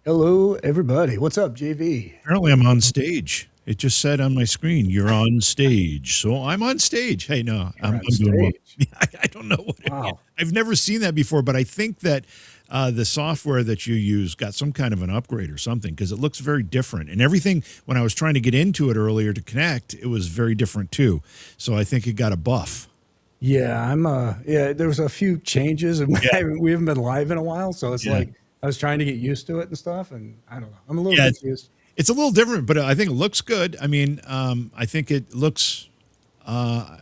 Hello, everybody. What's up, JV? Apparently, I'm on stage. It just said on my screen, "You're on stage." So I'm on stage. Hey, no, You're on I'm doing well. stage. I don't know what it means. Wow. I've never seen that before, but I think that the software that you use got some kind of an upgrade or something because it looks very different. And everything, when I was trying to get into it earlier to connect, it was very different too. So I think it got a buff. Yeah, there was a few changes and Yeah, we haven't been live in a while, so it's yeah, like I was trying to get used to it and stuff, and I don't know. I'm a little yeah. confused. It's a little different, but I think it looks good. I mean, I think it looks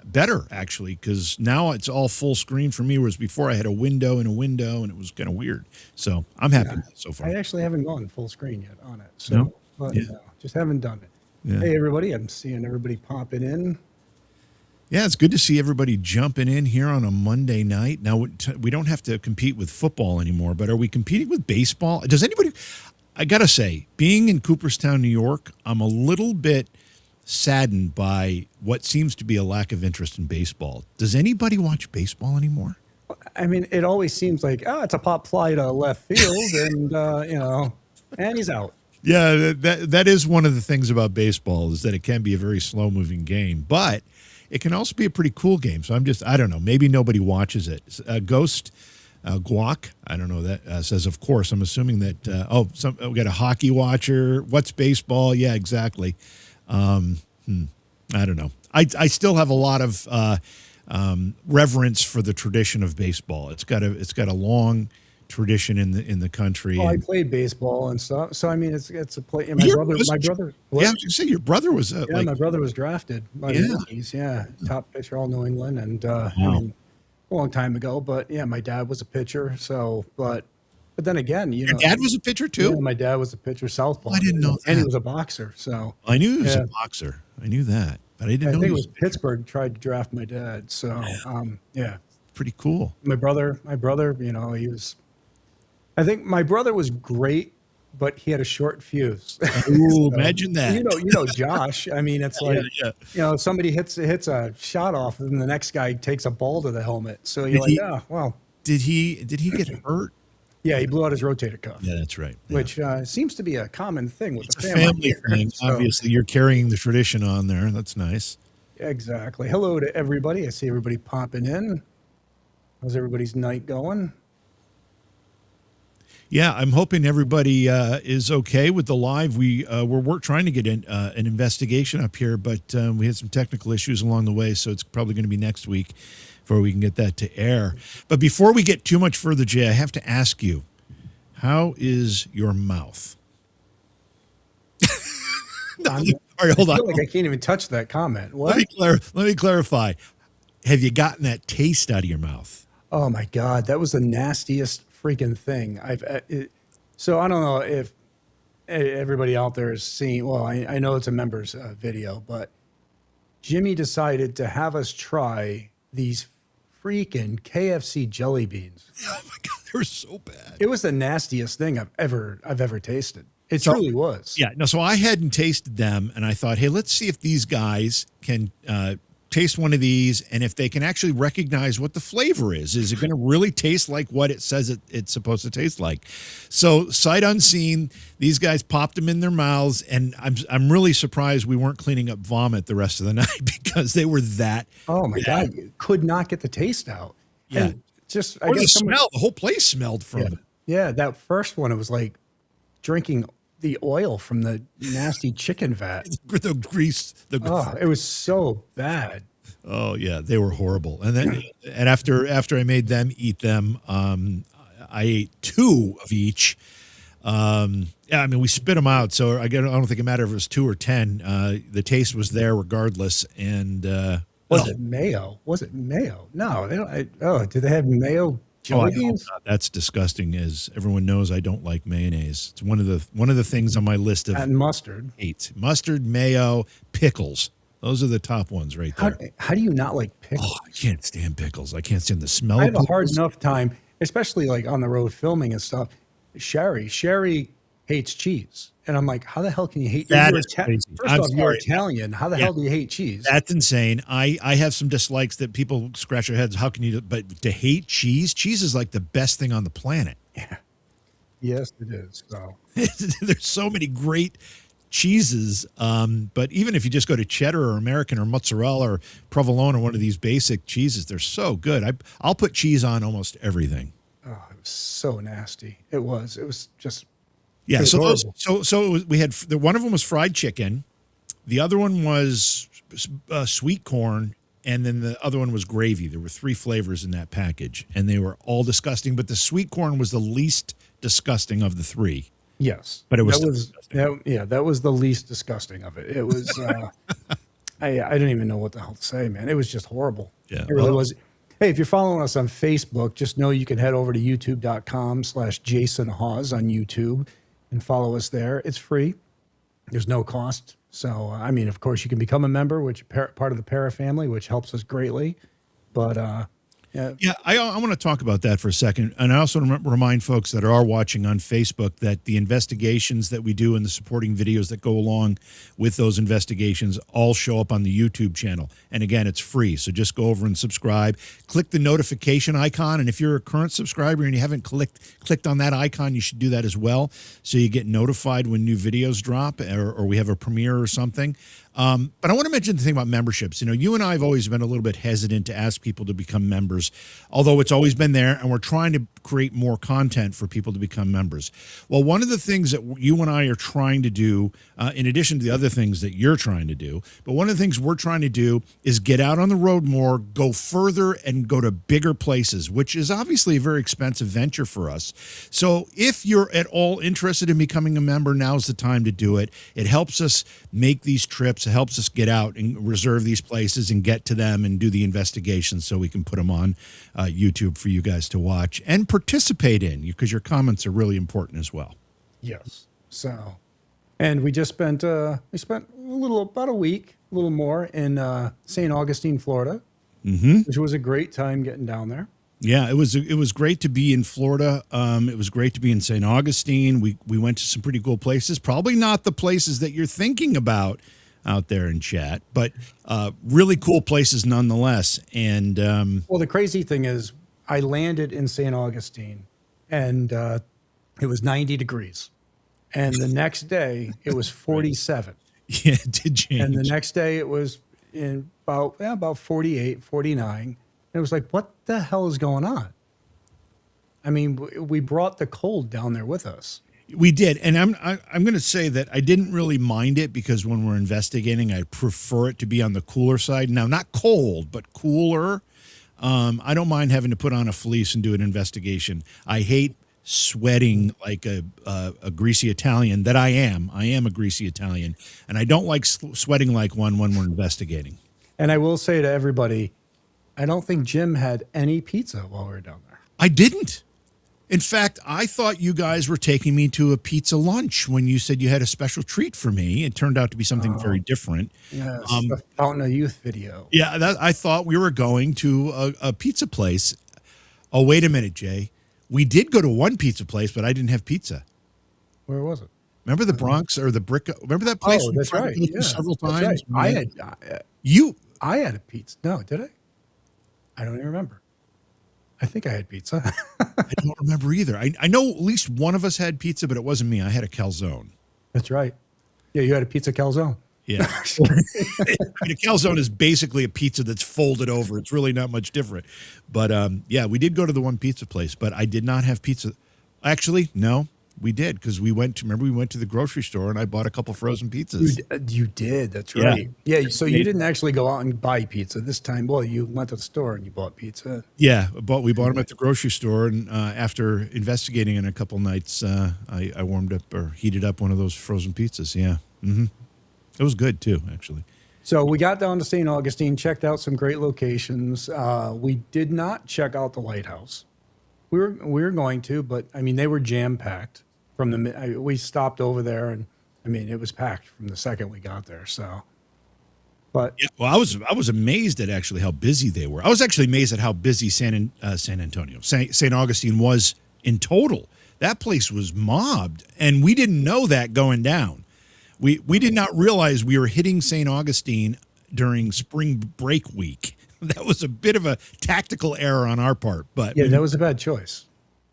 better actually because now it's all full screen for me, whereas before I had a window and a window, and it was kind of weird. So I'm happy Yeah. with it so I far. actually haven't gone full screen yet on it. No, So, but yeah, just haven't done it. yeah, Hey everybody, I'm seeing everybody popping in. yeah. It's good to see everybody jumping in here on a Monday night. Now we don't have to compete with football anymore, but are we competing with baseball? Does anybody? I gotta say, being in Cooperstown, New York, I'm a little bit saddened by what seems to be a lack of interest in baseball. Does anybody watch baseball anymore? I mean, it always seems like, oh, it's a pop fly to left field and and he's out. Yeah, that is one of the things about baseball is that it can be a very slow moving game, but it can also be a pretty cool game. So I don't know, maybe nobody watches it. Ghost Guac, I don't know that says, of course. I'm assuming that. We got a hockey watcher. What's baseball? Yeah, exactly. I don't know. I still have a lot of reverence for the tradition of baseball. It's got a long tradition in the country. Well, I And played baseball and stuff, so I mean, it's a play. And my wasn't brother, yeah, I what? was gonna say your brother was Yeah, my brother was drafted by the yeah. Yankees. Yeah, top pitcher, all New England, and I Wow. mean, a long time ago. But yeah, my dad was a pitcher. So, but then again, Your dad was a pitcher yeah, too? my dad was a pitcher, Oh, southpaw, I didn't know and he that. was a boxer. So I knew he was a yeah, boxer. I knew that, but I didn't I know think he it was was a pitcher. Pittsburgh tried to draft my dad. So yeah, Pretty cool. my brother, he was. I think my brother was great, but he had a short fuse. Ooh, So, imagine that. Josh. I mean, it's Yeah, like, yeah. somebody hits a shot off, and the next guy takes a ball to the helmet. So you're Did like, he oh, well, did he get hurt? yeah, he blew out his rotator cuff, Yeah, that's right. Yeah. which seems to be a common thing with the It's a family family here. thing. So Obviously, you're carrying the tradition on there. That's nice. exactly. Hello to everybody. I see everybody popping in. How's everybody's night going? Yeah, I'm hoping everybody is okay with the live. We're trying to get an investigation up here, but we had some technical issues along the way, so it's probably going to be next week before we can get that to air. But before we get too much further, Jay, I have to ask you, how is your mouth? I'm, All right, I hold on. feel like I can't even touch that comment. Let What? me let me clarify. Have you gotten that taste out of your mouth? Oh my God, that was the nastiest freaking thing so I don't know if everybody out there is seeing. Well, I know it's a members video, but Jimmy decided to have us try these freaking KFC jelly beans. Oh my God, they're so bad. It was the nastiest thing I've ever tasted. It So truly was. yeah, no. So I hadn't tasted them, and I thought, hey, let's see if these guys can taste one of these, and if they can actually recognize what the flavor is. Is it going to really taste like what it says it's supposed to taste like? So sight unseen, these guys popped them in their mouths, and I'm really surprised we weren't cleaning up vomit the rest of the night because they were that Oh my bad. God, you could not get the taste out. Yeah, And just, I or the guess someone, smell. The whole place smelled from yeah, it. yeah, that first one, it was like drinking the oil from the nasty chicken vat. The grease, the Oh, it was so bad. oh yeah, they were horrible. And after I made them eat them, I ate two of each. Yeah, I mean we spit them out, so I don't think it mattered if it was 2 or 10. The taste was there regardless. And Was it mayo? Was it mayo? No, they don't. Do they have mayo oh, jelly I hope beans? not. That's disgusting. As everyone knows, I don't like mayonnaise. It's one of the things on my list of And mustard. hate. Mustard, mayo, pickles. Those are the top ones right How, there. how do you not like Oh, pickles? I can't stand pickles. I can't stand the smell I of have a hard pickles. enough time, especially like on the road filming and stuff. Sherry hates cheese, and I'm like, how the hell can you hate? That is crazy. First I'm off, you're sorry. Italian. How the Yeah. hell do you hate cheese? That's insane. I have some dislikes that people scratch their heads. How can you? But to hate cheese, cheese is like the best thing on the planet. Yeah. Yes, it is. So There's so many great cheeses. But even if you just go to cheddar or American or mozzarella or provolone or one of these basic cheeses, they're so good. I'll put cheese on almost everything. oh, it was so nasty. It was. It was just. It Yeah. was So those, horrible. so it was, we had one of them was fried chicken. The other one was sweet corn. And then the other one was gravy. There were 3 flavors in that package, and they were all disgusting. But the sweet corn was the least disgusting of the 3. Yes, But it was that still was disgusting. that. Yeah, that was the least disgusting of it. It was. I don't even know what the hell to say, man. It was just horrible. Yeah. It really was. Hey, if you're following us on Facebook, just know you can head over to youtube.com/Jason Hawes on YouTube and follow us there. It's free. There's no cost. So, I mean, of course, you can become a member, which part of the Para family, which helps us greatly. But yeah, Yeah, I want to talk about that for a second. And I also remind folks that are watching on Facebook that the investigations that we do and the supporting videos that go along with those investigations all show up on the YouTube channel. And again, it's free. So just go over and subscribe. Click the notification icon. And if you're a current subscriber and you haven't clicked on that icon, you should do that as well. So you get notified when new videos drop or we have a premiere or something. But I want to mention the thing about memberships. You know, you and I have always been a little bit hesitant to ask people to become members, although it's always been there, and we're trying to create more content for people to become members. Well, one of the things that you and I are trying to do, in addition to the other things that you're trying to do, but one of the things we're trying to do is get out on the road more, go further, and go to bigger places, which is obviously a very expensive venture for us. So if you're at all interested in becoming a member, now's the time to do it. It helps us make these trips. It helps us get out and reserve these places and get to them and do the investigations so we can put them on YouTube for you guys to watch and participate in, because your comments are really important as well. yes. So, and we just spent about a week, a little more in St. Augustine, Florida, which was a great time getting down there. Yeah, it was great to be in Florida. It was great to be in St. Augustine. We went to some pretty cool places. Probably not the places that you're thinking about out there in chat, but really cool places nonetheless. And Well, the crazy thing is, I landed in St. Augustine, and it was 90 degrees, and the next day it was 47, yeah, it did change. and the next day it was in about 48, 49. And it was like, what the hell is going on? I mean, we brought the cold down there with us. We did, and I'm going to say that I didn't really mind it because when we're investigating, I prefer it to be on the cooler side. Now, not cold, but cooler. I don't mind having to put on a fleece and do an investigation. I hate sweating like a greasy Italian that I am. I am a greasy Italian, and I don't like sweating like one when we're investigating. And I will say to everybody, I don't think Jim had any pizza while we were down there. I didn't. In fact, I thought you guys were taking me to a pizza lunch when you said you had a special treat for me. It turned out to be something very different. Yes, the Fountain of Youth video. Yeah, I thought we were going to a pizza place. Oh, wait a minute, Jay. We did go to one pizza place, but I didn't have pizza. Where was it? Remember the Bronx or the Brick? Remember that place? Oh, we that's tried to right. go to Yeah, several that's times. right. I had a pizza. No, did I? I don't even remember. I think I had pizza. I don't remember either. I know at least one of us had pizza, but it wasn't me. I had a calzone. That's right. Yeah, you had a pizza calzone. Yeah. I mean, a calzone is basically a pizza that's folded over. It's really not much different. But yeah, we did go to the one pizza place, but I did not have pizza. Actually, no, we did, because we went to the grocery store and I bought a couple frozen pizzas. You did. That's Yeah. right. Yeah. So you didn't actually go out and buy pizza this time. Well, you went to the store and you bought pizza. Yeah, but we bought them at the grocery store, and after investigating in a couple nights, I warmed up or heated up one of those frozen pizzas. Yeah, it was good too, actually. So we got down to St. Augustine, checked out some great locations. We did not check out the lighthouse. We were going to, but I mean, they were jam packed we stopped over there, and I mean, it was packed from the second we got there. So, but Yeah, well, I was amazed at actually how busy they were. I was actually amazed at how busy St. Augustine was in total. That place was mobbed, and we didn't know that going down. We did not realize we were hitting St. Augustine during spring break week. That was a bit of a tactical error on our part, but yeah, that was a bad choice.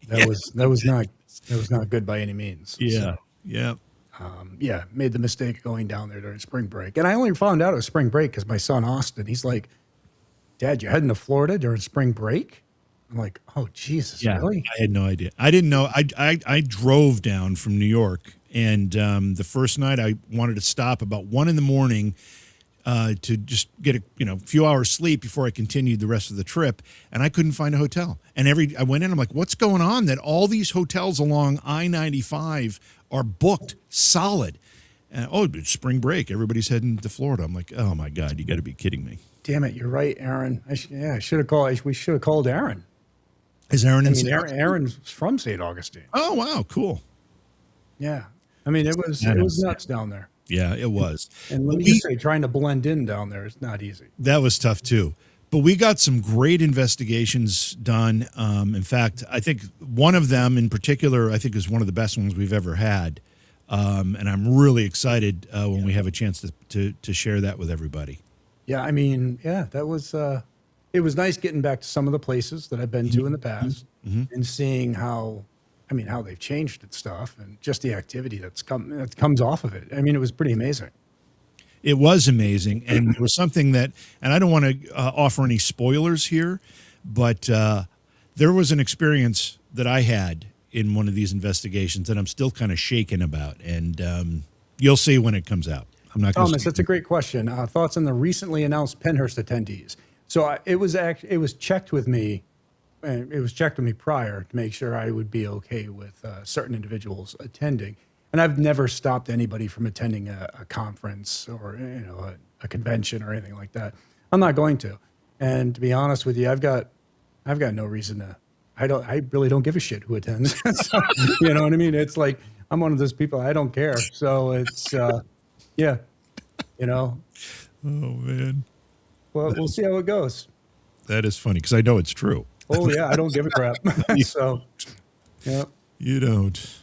That was not. It was not good by any means. Yeah. So, Yeah. yeah, made the mistake of going down there during spring break. And I only found out it was spring break because my son, Austin, he's like, Dad, you're heading to Florida during spring break? I'm like, oh, Jesus, Yeah, really? I had no idea. I didn't know. I drove down from New York, and the first night I wanted to stop about 1 a.m. To just get a few hours sleep before I continued the rest of the trip, and I couldn't find a hotel. And I went in, I'm like, what's going on? That all these hotels along I-95 are booked solid. And it's spring break. Everybody's heading to Florida. I'm like, oh my God, you got to be kidding me. Damn it, you're right, Aaron. I should have called. We should have called Aaron. Is Aaron I in? mean, Aaron's from St. Augustine. Oh wow, cool. Yeah, I mean, it was nuts down there. Yeah, it was. And let me just say, trying to blend in down there is not easy. That was tough too. But we got some great investigations done. In fact, I think one of them in particular, I think is one of the best ones we've ever had. And I'm really excited when we have a chance to share that with everybody. Yeah, I mean, yeah, that was it was nice getting back to some of the places that I've been to in the past and seeing how they've changed and stuff and just the activity that comes off of it. I mean, it was pretty amazing. It was amazing, and it was something that, and I don't want to offer any spoilers here, but there was an experience that I had in one of these investigations that I'm still kind of shaken about, and you'll see when it comes out. I'm not going Thomas, that's a great question. Thoughts on the recently announced Pennhurst attendees? So it was checked with me. It was checked with me prior to make sure I would be okay with certain individuals attending. And I've never stopped anybody from attending a conference or a convention or anything like that. I'm not going to. And to be honest with you, I've got no reason to. I really don't give a shit who attends. So, you know what I mean? It's like I'm one of those people. I don't care. So it's yeah, Oh man. Well, we'll see how it goes. That is funny because I know it's true. Oh yeah, I don't give a crap. So yeah. You don't.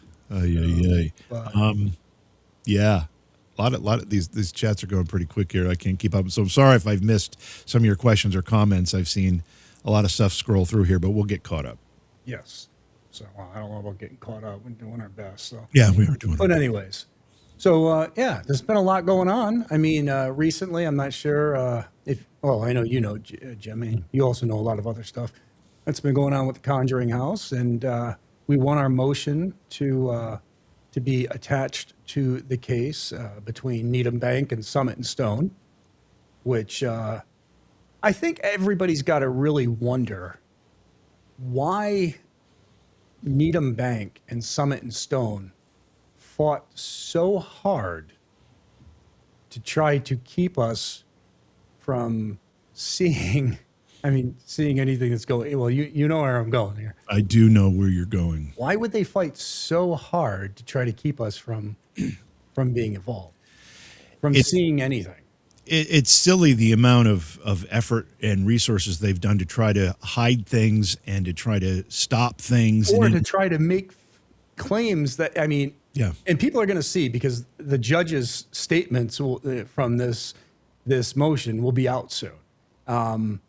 Yeah. A lot of these chats are going pretty quick here. I can't keep up. So I'm sorry if I've missed some of your questions or comments. I've seen a lot of stuff scroll through here, but we'll get caught up. Yes. So I don't know about getting caught up. We're doing our best. So Yeah, we are doing But it. anyways, so yeah, there's been a lot going on. I mean, recently, I'm not sure if. Well, I know Jim. I mean, you also know a lot of other stuff that's been going on with the Conjuring House, and we won our motion to be attached to the case between Needham Bank and Summit and Stone, which I think everybody's got to really wonder why Needham Bank and Summit and Stone fought so hard to try to keep us from seeing anything that's going. Well, you know where I'm going here. I do know where you're going. Why would they fight so hard to try to keep us from being involved, from seeing anything? It's silly the amount of effort and resources they've done to try to hide things and to try to stop things. Or to try to make claims that, I mean, Yeah. and people are going to see because the judge's statements from this motion will be out soon.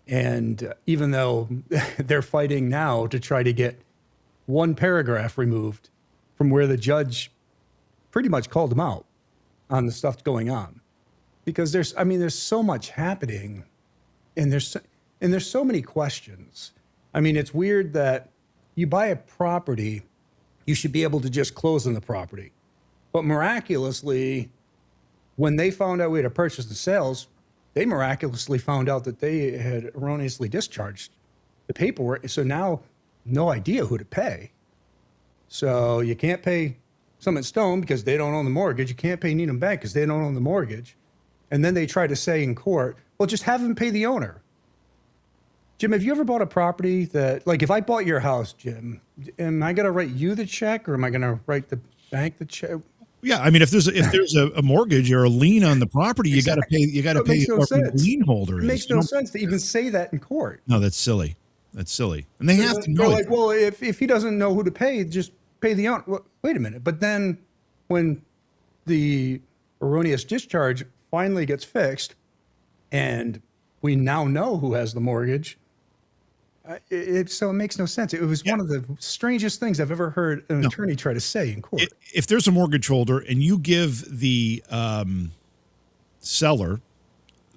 And even though they're fighting now to try to get one paragraph removed from where the judge pretty much called them out on the stuff going on, because there's so much happening, and there's so many questions. I mean, it's weird that you buy a property, you should be able to just close on the property, but miraculously, when they found out we had to purchase the sales, they miraculously found out that they had erroneously discharged the paperwork. So now, no idea who to pay. So you can't pay Summit Stone because they don't own the mortgage. You can't pay Needham Bank because they don't own the mortgage. And then they try to say in court, well, just have them pay the owner. Jim, have you ever bought a property that, like, if I bought your house, Jim, am I going to write you the check or am I going to write the bank the check? Yeah, I mean, if there's a mortgage or a lien on the property, you got to pay. You got to pay no whoever the lien holder is. It makes no sense to even say that in court. No, that's silly. That's silly, and they have to know. They're it. like, well, if he doesn't know who to pay, just pay the owner. Well, wait a minute. But then when the erroneous discharge finally gets fixed and we now know who has the mortgage, So it makes no sense. It was one of the strangest things I've ever heard an attorney try to say in court. If there's a mortgage holder and you give the seller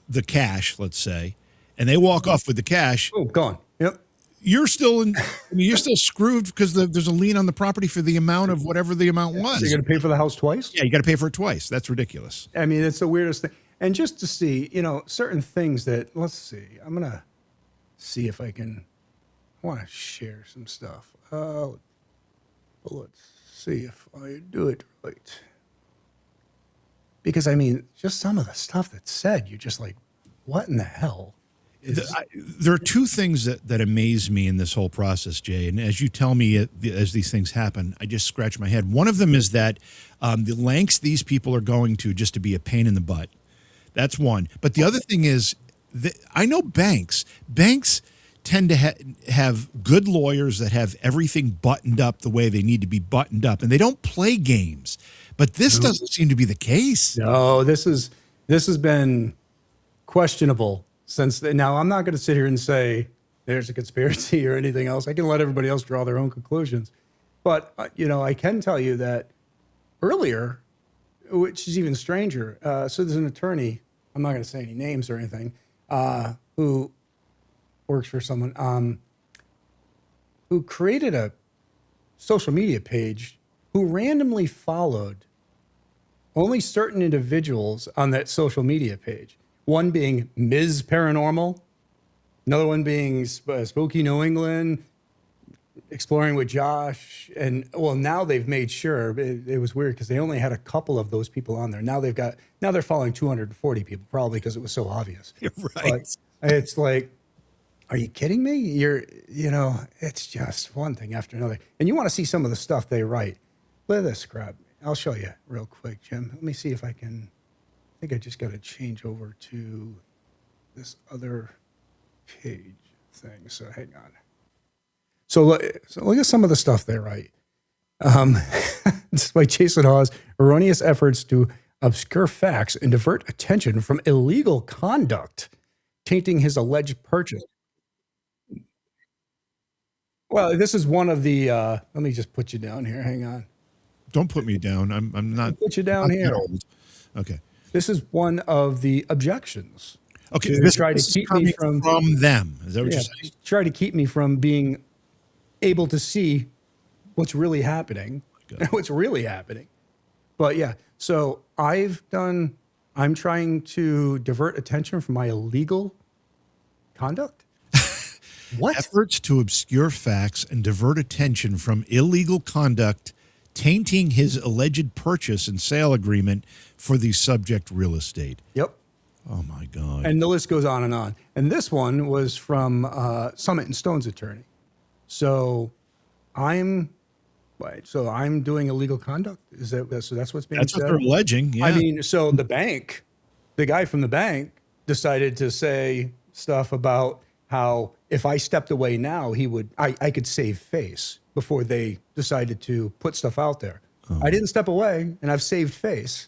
the cash, let's say, and they walk off with the cash, Oh, gone. Yep. you're still in. I mean, you're still screwed because there's a lien on the property for the amount of whatever the amount was. So you're going to pay for the house twice? Yeah, you got to pay for it twice. That's ridiculous. I mean, it's the weirdest thing. And just to see, certain things that, let's see, I'm going to see if I want to share some stuff. Let's see if I do it right. Because, I mean, just some of the stuff that's said, you're just like, what in the hell? There are two things that amaze me in this whole process, Jay. And as you tell me as these things happen, I just scratch my head. One of them is that the lengths these people are going to just to be a pain in the butt. That's one. But the other thing is, I know banks tend to have good lawyers that have everything buttoned up the way they need to be buttoned up, and they don't play games. But this doesn't seem to be the case. No, this has been questionable since then. Now, I'm not going to sit here and say there's a conspiracy or anything else. I can let everybody else draw their own conclusions. But, I can tell you that earlier, which is even stranger, so there's an attorney, I'm not going to say any names or anything, who works for someone who created a social media page who randomly followed only certain individuals on that social media page. One being Ms. Paranormal, another one being Spooky New England, Exploring with Josh. And well, now they've made sure, it was weird because they only had a couple of those people on there. Now they're following 240 people, probably because it was so obvious. Right. But it's like, are you kidding me? It's just one thing after another. And you want to see some of the stuff they write. Look at this crap. I'll show you real quick, Jim. Let me see if I think I just got to change over to this other page thing. So hang on. So look at some of the stuff they write. Despite Jason Hawes' erroneous efforts to obscure facts and divert attention from illegal conduct, tainting his alleged purchase. Well, this is one of the, let me just put you down here. Hang on. Don't put me down. I'm not. I'll put you down here. Old. Okay. This is one of the objections. Okay. To This try to is keep coming me from them. Is that what you're saying? try to keep me from being able to see what's really happening. What's really happening. But yeah, so I'm trying to divert attention from my illegal conduct. What? Efforts to obscure facts and divert attention from illegal conduct, tainting his alleged purchase and sale agreement for the subject real estate. Yep. Oh my God. And the list goes on and on. And this one was from Summit and Stone's attorney. So I'm doing illegal conduct. So that's what's being That's said? what they're alleging. Yeah. I mean, so the guy from the bank decided to say stuff about how if I stepped away now, I could save face before they decided to put stuff out there. Oh. I didn't step away and I've saved face.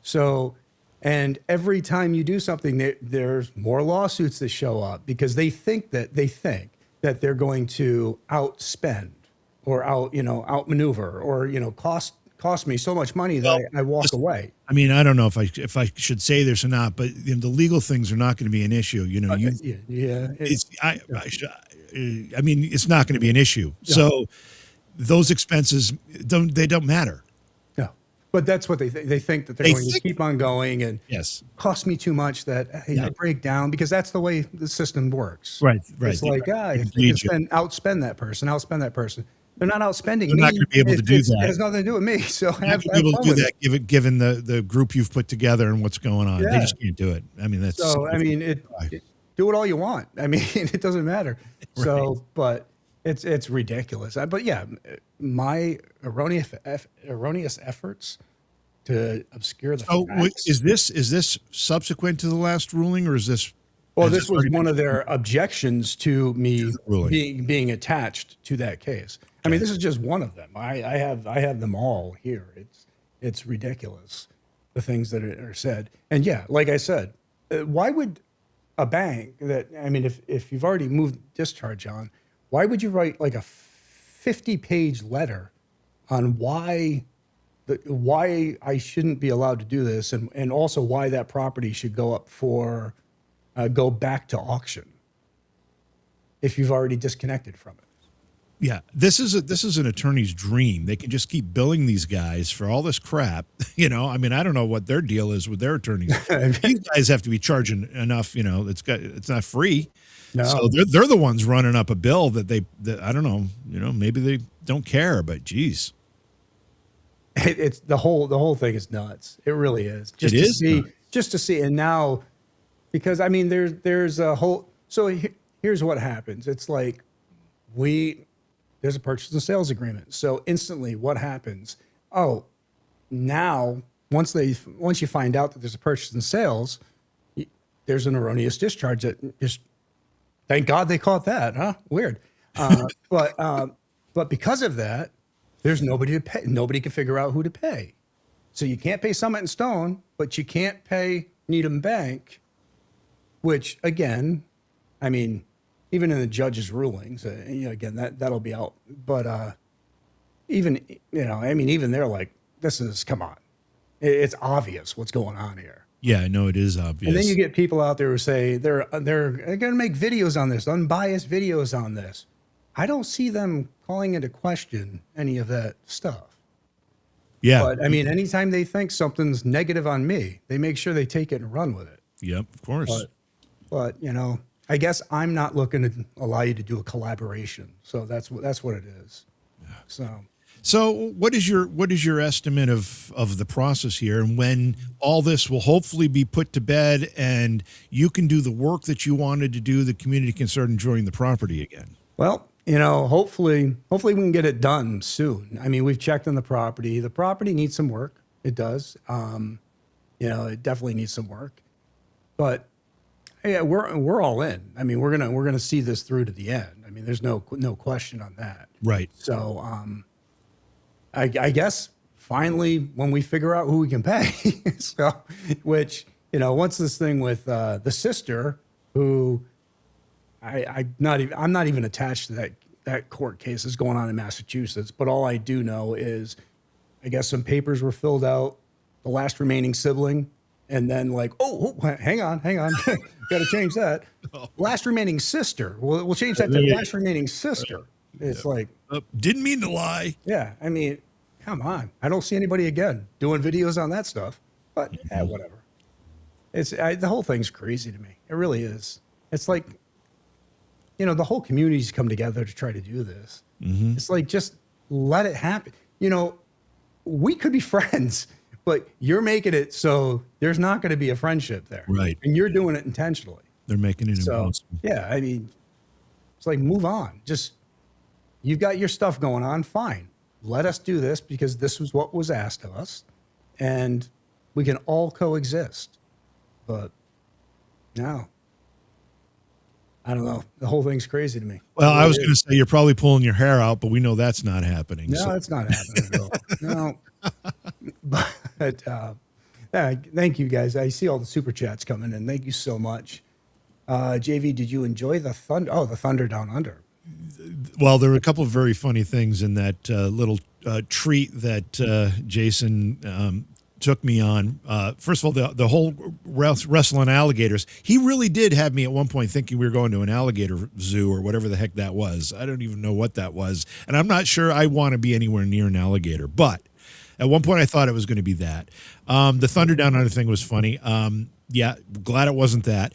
So, and every time you do something, there's more lawsuits that show up because they think that they're going to outspend or outmaneuver or, cost me so much money that I walk away. I mean, I don't know if I should say this or not, but the legal things are not going to be an issue. I mean, it's not going to be an issue. No. So those expenses don't matter. No, but that's what they think. They think that they're going to keep on going and cost me too much that I break down because that's the way the system works. Right. It's like, if you can outspend that person. They're not outspending me. They're not going to be able to do that. It has nothing to do with me. So they're not going to be able to do that given the group you've put together and what's going on. Yeah. They just can't do it. I mean, that's so. I mean, do it all you want. I mean, it doesn't matter. Right. So, but it's ridiculous. But yeah, my erroneous efforts to obscure the facts. Is this subsequent to the last ruling, or is this? Well, this was one of their objections to me being attached to that case. I mean, this is just one of them. I have them all here. It's ridiculous, the things that are said. And yeah, like I said, why would a bank that, I mean, if you've already moved discharge on, why would you write like a 50-page letter on why I shouldn't be allowed to do this, and also why that property should go up for go back to auction if you've already disconnected from it? Yeah, this is an attorney's dream. They can just keep billing these guys for all this crap. You know, I mean, I don't know what their deal is with their attorneys. These guys have to be charging enough. You know, it's not free. No. So they're the ones running up a bill that I don't know. You know, maybe they don't care, but geez, It's the whole thing is nuts. It really is. Just to see, and now, because I mean, there's a whole. So here's what happens. It's like there's a purchase and sales agreement. So instantly, what happens? Oh, now once you find out that there's a purchase and sales, there's an erroneous discharge that is. Thank God they caught that, huh? Weird. But because of that, there's nobody to pay. Nobody can figure out who to pay. So you can't pay Summit and Stone, but you can't pay Needham Bank, which again, I mean, even in the judge's rulings, again, that'll be out. But even, I mean, even they're like, come on. It's obvious what's going on here. Yeah, I know it is obvious. And then you get people out there who say they're going to make videos on this, unbiased videos on this. I don't see them calling into question any of that stuff. Yeah. But I mean, anytime they think something's negative on me, they make sure they take it and run with it. Yep, of course. But I guess I'm not looking to allow you to do a collaboration. So that's what it is. Yeah. So what is your estimate of the process here, and when all this will hopefully be put to bed and you can do the work that you wanted to do, the community can start enjoying the property again? Well, hopefully we can get it done soon. I mean, we've checked on the property. The property needs some work. It does. It definitely needs some work. But yeah, we're all in. I mean, we're gonna see this through to the end. I mean, there's no question on that. Right. So I guess finally when we figure out who we can pay, once this thing with the sister who I'm not even attached to that court case that's going on in Massachusetts, but all I do know is I guess some papers were filled out, the last remaining sibling, and then like, oh hang on, got to change that. Last remaining sister. We'll change that to last remaining sister. It's like, didn't mean to lie. Yeah, I mean, come on. I don't see anybody again doing videos on that stuff. But whatever. The whole thing's crazy to me. It really is. It's like, the whole community's come together to try to do this. Mm-hmm. It's like, just let it happen. We could be friends, but you're making it so there's not going to be a friendship there. Right. And you're doing it intentionally. They're making it impossible. Yeah, I mean, it's like, move on. Just, you've got your stuff going on, fine. Let us do this because this was what was asked of us, and we can all coexist. But now, I don't know. The whole thing's crazy to me. Well, I was going to say you're probably pulling your hair out, but we know that's not happening. No, it's not happening at all. No. But thank you, guys. I see all the super chats coming in. Thank you so much. JV, did you enjoy the thunder? Oh, the thunder down under. Well, there were a couple of very funny things in that little treat that Jason took me on. First of all, the whole wrestling alligators. He really did have me at one point thinking we were going to an alligator zoo or whatever the heck that was. I don't even know what that was. And I'm not sure I want to be anywhere near an alligator. But at one point I thought it was going to be that. The Thunder Down Under thing was funny. Yeah, glad it wasn't that.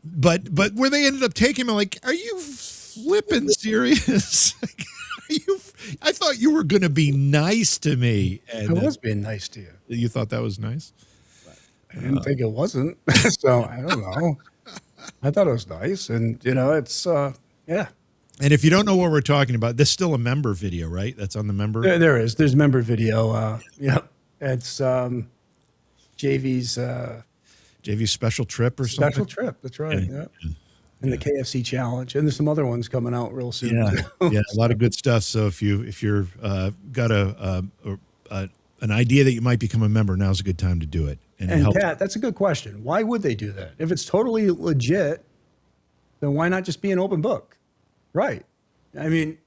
But where they ended up taking me, like, are you flipping serious? I thought you were going to be nice to me. And I was being nice to you. You thought that was nice? I didn't think it wasn't. So I don't know. I thought it was nice. And, it's, yeah. And if you don't know what we're talking about, there's still a member video, right? That's on the member. There is. There's member video. Yep. It's JV's special trip or something. Special trip. That's right. Yeah. And the KFC challenge, and there's some other ones coming out real soon. Yeah, yeah, a lot of good stuff. So if you're got a an idea that you might become a member, now's a good time to do it. And it And helps. Pat, that's a good question. Why would they do that? If it's totally legit, then why not just be an open book? Right. I mean,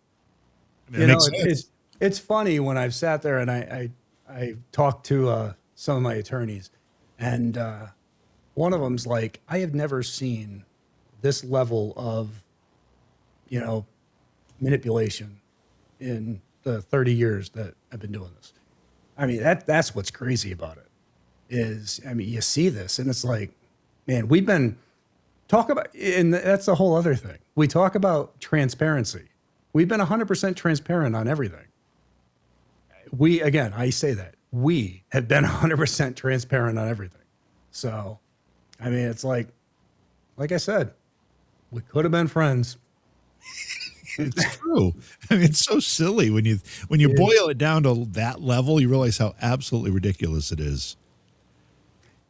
It makes sense. it's funny when I've sat there and I talked to some of my attorneys, and one of them's like, I have never seen this level of, manipulation in the 30 years that I've been doing this. I mean, that's what's crazy about it is, I mean, you see this and it's like, man, we've been talk about, and that's a whole other thing. We talk about transparency. We've been 100% transparent on everything. Again, I say that we have been 100% transparent on everything. So, I mean, it's like I said, we could have been friends. It's true. I mean, it's so silly when you boil it down to that level, you realize how absolutely ridiculous it is.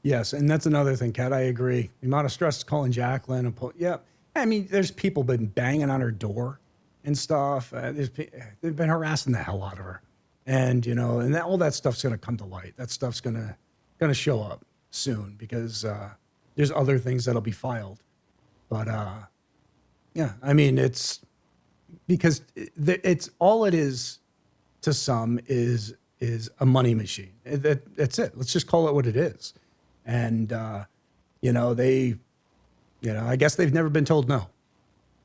Yes, and that's another thing, Kat. I agree. The amount of stress calling Jacqueline yeah. I mean, there's people been banging on her door and stuff. They've been harassing the hell out of her, and all that stuff's going to come to light. That stuff's going to show up soon because there's other things that'll be filed. But yeah, I mean, it's because it's all it is to some is a money machine. That's it. Let's just call it what it is. And I guess they've never been told no.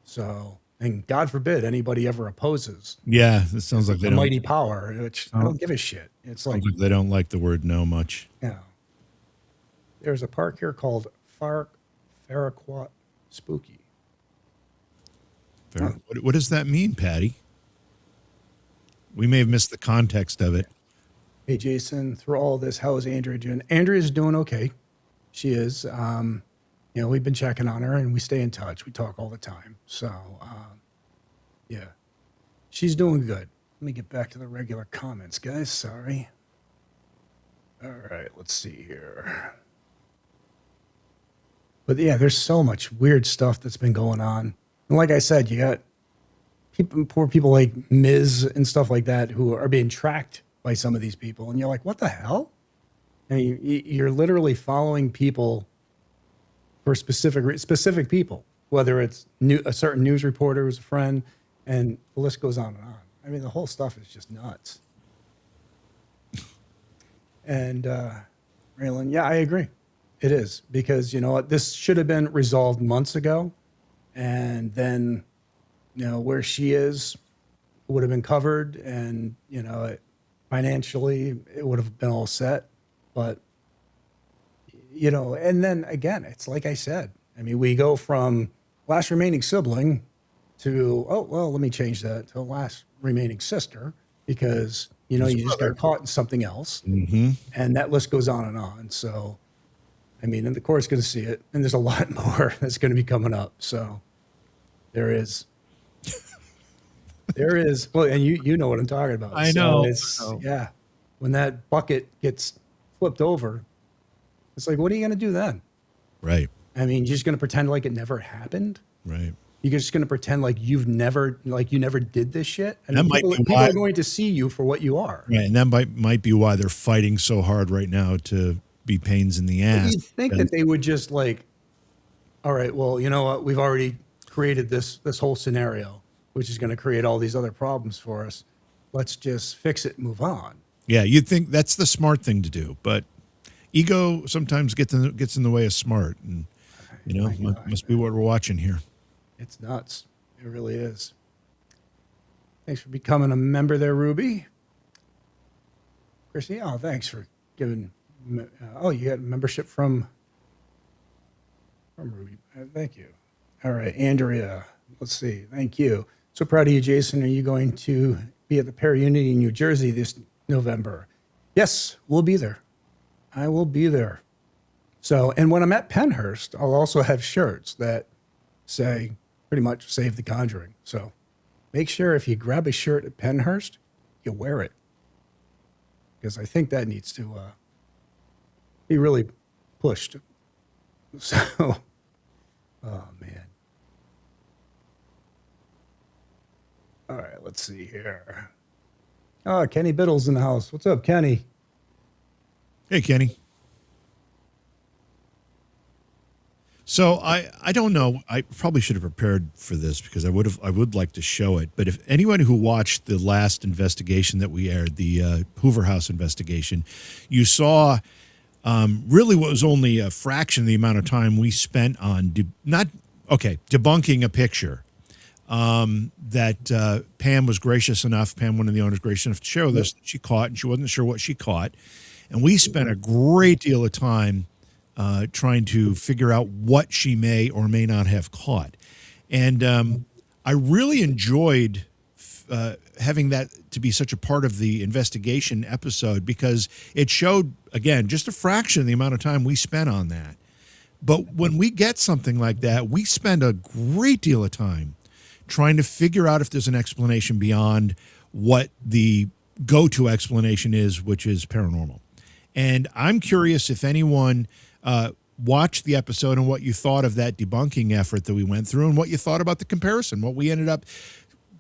So, and God forbid anybody ever opposes. Yeah, it sounds like they a don't. mighty power, which I don't give a shit. It's like, They don't like the word no much. There's a park here called Farraquat Spooky. What does that mean, Patty? We may have missed the context of it. Hey, Jason, through all this, how is Andrea doing? Andrea's doing okay. She is. We've been checking on her and we stay in touch. We talk all the time. So, yeah, she's doing good. Let me get back to the regular comments, guys. Sorry. All right, let's see here. But yeah, there's so much weird stuff that's been going on. And like I said, you got poor people like Miz and stuff like that who are being tracked by some of these people. And you're like, what the hell? I mean, you're literally following people for specific people, whether it's a certain news reporter who's a friend, and the list goes on and on. I mean, the whole stuff is just nuts. And Raylan, yeah, I agree. It is because, you know what, this should have been resolved months ago. And then, where she is would have been covered and, financially it would have been all set. But, and then again, it's like I said, I mean, we go from last remaining sibling to, oh, well, let me change that to last remaining sister because, you just got caught in something else. Mm-hmm. And that list goes on and on. So, I mean, and the court's going to see it. And there's a lot more that's going to be coming up. So there is. There is. Well, and you know what I'm talking about. I know. Yeah. When that bucket gets flipped over, it's like, what are you going to do then? Right. I mean, you're just going to pretend like it never happened? Right. You're just going to pretend like you never did this shit? I mean, people are going to see you for what you are. Right. And that might be why they're fighting so hard right now to be pains in the ass. You'd think that they would just like, all right, well, you know what? We've already created this whole scenario, which is going to create all these other problems for us. Let's just fix it and move on. Yeah, you'd think that's the smart thing to do, but ego sometimes gets in the way of smart, and must be what we're watching here. It's nuts. It really is. Thanks for becoming a member there, Ruby. Chrissy, thanks for giving. You got membership from Ruby. Thank you. All right, Andrea. Let's see. Thank you. So proud of you, Jason. Are you going to be at the Para Unity in New Jersey this November? Yes, we'll be there. I will be there. So, and when I'm at Pennhurst, I'll also have shirts that say pretty much Save the Conjuring. So make sure if you grab a shirt at Pennhurst, you wear it. Because I think that needs to be really pushed. So, oh, man. All right, let's see here. Oh, Kenny Biddle's in the house. What's up, Kenny? Hey, Kenny. So I don't know. I probably should have prepared for this because I would like to show it. But if anyone who watched the last investigation that we aired, the Hoover House investigation, you saw really what was only a fraction of the amount of time we spent on debunking a picture that Pam was gracious enough. Pam, one of the owners, gracious enough to show this that she caught, and she wasn't sure what she caught, and we spent a great deal of time trying to figure out what she may or may not have caught. And I really enjoyed having that to be such a part of the investigation episode because it showed, again, just a fraction of the amount of time we spent on that. But when we get something like that, we spend a great deal of time trying to figure out if there's an explanation beyond what the go-to explanation is, which is paranormal. And I'm curious if anyone watched the episode and what you thought of that debunking effort that we went through and what you thought about the comparison, what we ended up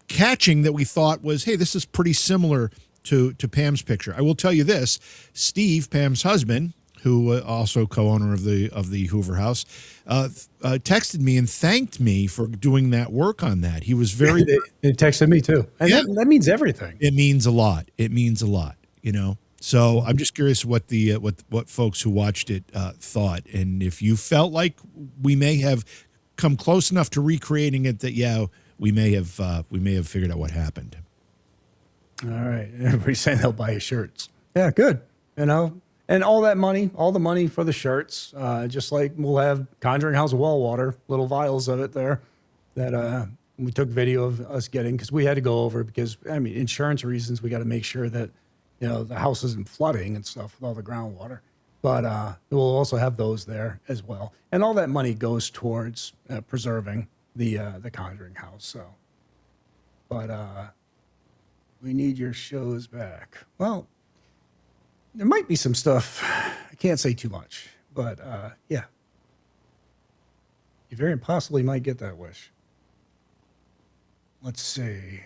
catching that we thought was, hey, this is pretty similar to Pam's picture. I will tell you this, Steve, Pam's husband, who also co-owner of the Hoover House, texted me and thanked me for doing that work on that. He was very... It texted me too. And that means everything. It means a lot. It means a lot, you know? So I'm just curious what the what folks who watched it thought, and if you felt like we may have come close enough to recreating it that we may have figured out what happened. All right, everybody's saying they'll buy his shirts. Yeah, good. You know, and all the money for the shirts, just like we'll have Conjuring House wall water, little vials of it there that we took video of us getting because we had to go over because I mean insurance reasons we got to make sure that. You know, the house isn't flooding and stuff with all the groundwater. But we'll also have those there as well. And all that money goes towards preserving the Conjuring House. So, but we need your shows back. Well, there might be some stuff. I can't say too much. But, yeah. You very possibly might get that wish. Let's see.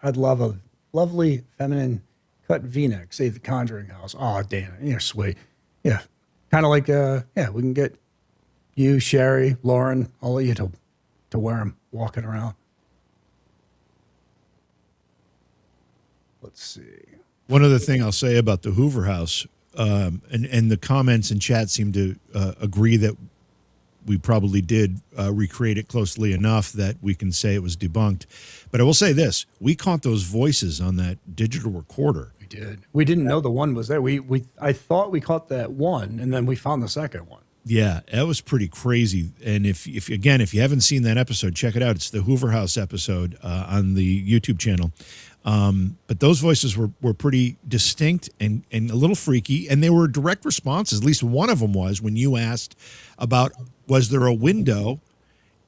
I'd love a lovely feminine cut V-neck, say the Conjuring House. Oh, damn, you're sweet. Yeah, kind of like, we can get you, Sherry, Lauren, all of you to wear them walking around. Let's see. One other thing I'll say about the Hoover House, and the comments in chat seem to agree that we probably did recreate it closely enough that we can say it was debunked. But I will say this, we caught those voices on that digital recorder. We did. We didn't know the one was there. I thought we caught that one, and then we found the second one. Yeah, that was pretty crazy. And if you haven't seen that episode, check it out. It's the Hoover House episode on the YouTube channel. But those voices were pretty distinct and a little freaky, and they were direct responses. At least one of them was when you asked about was there a window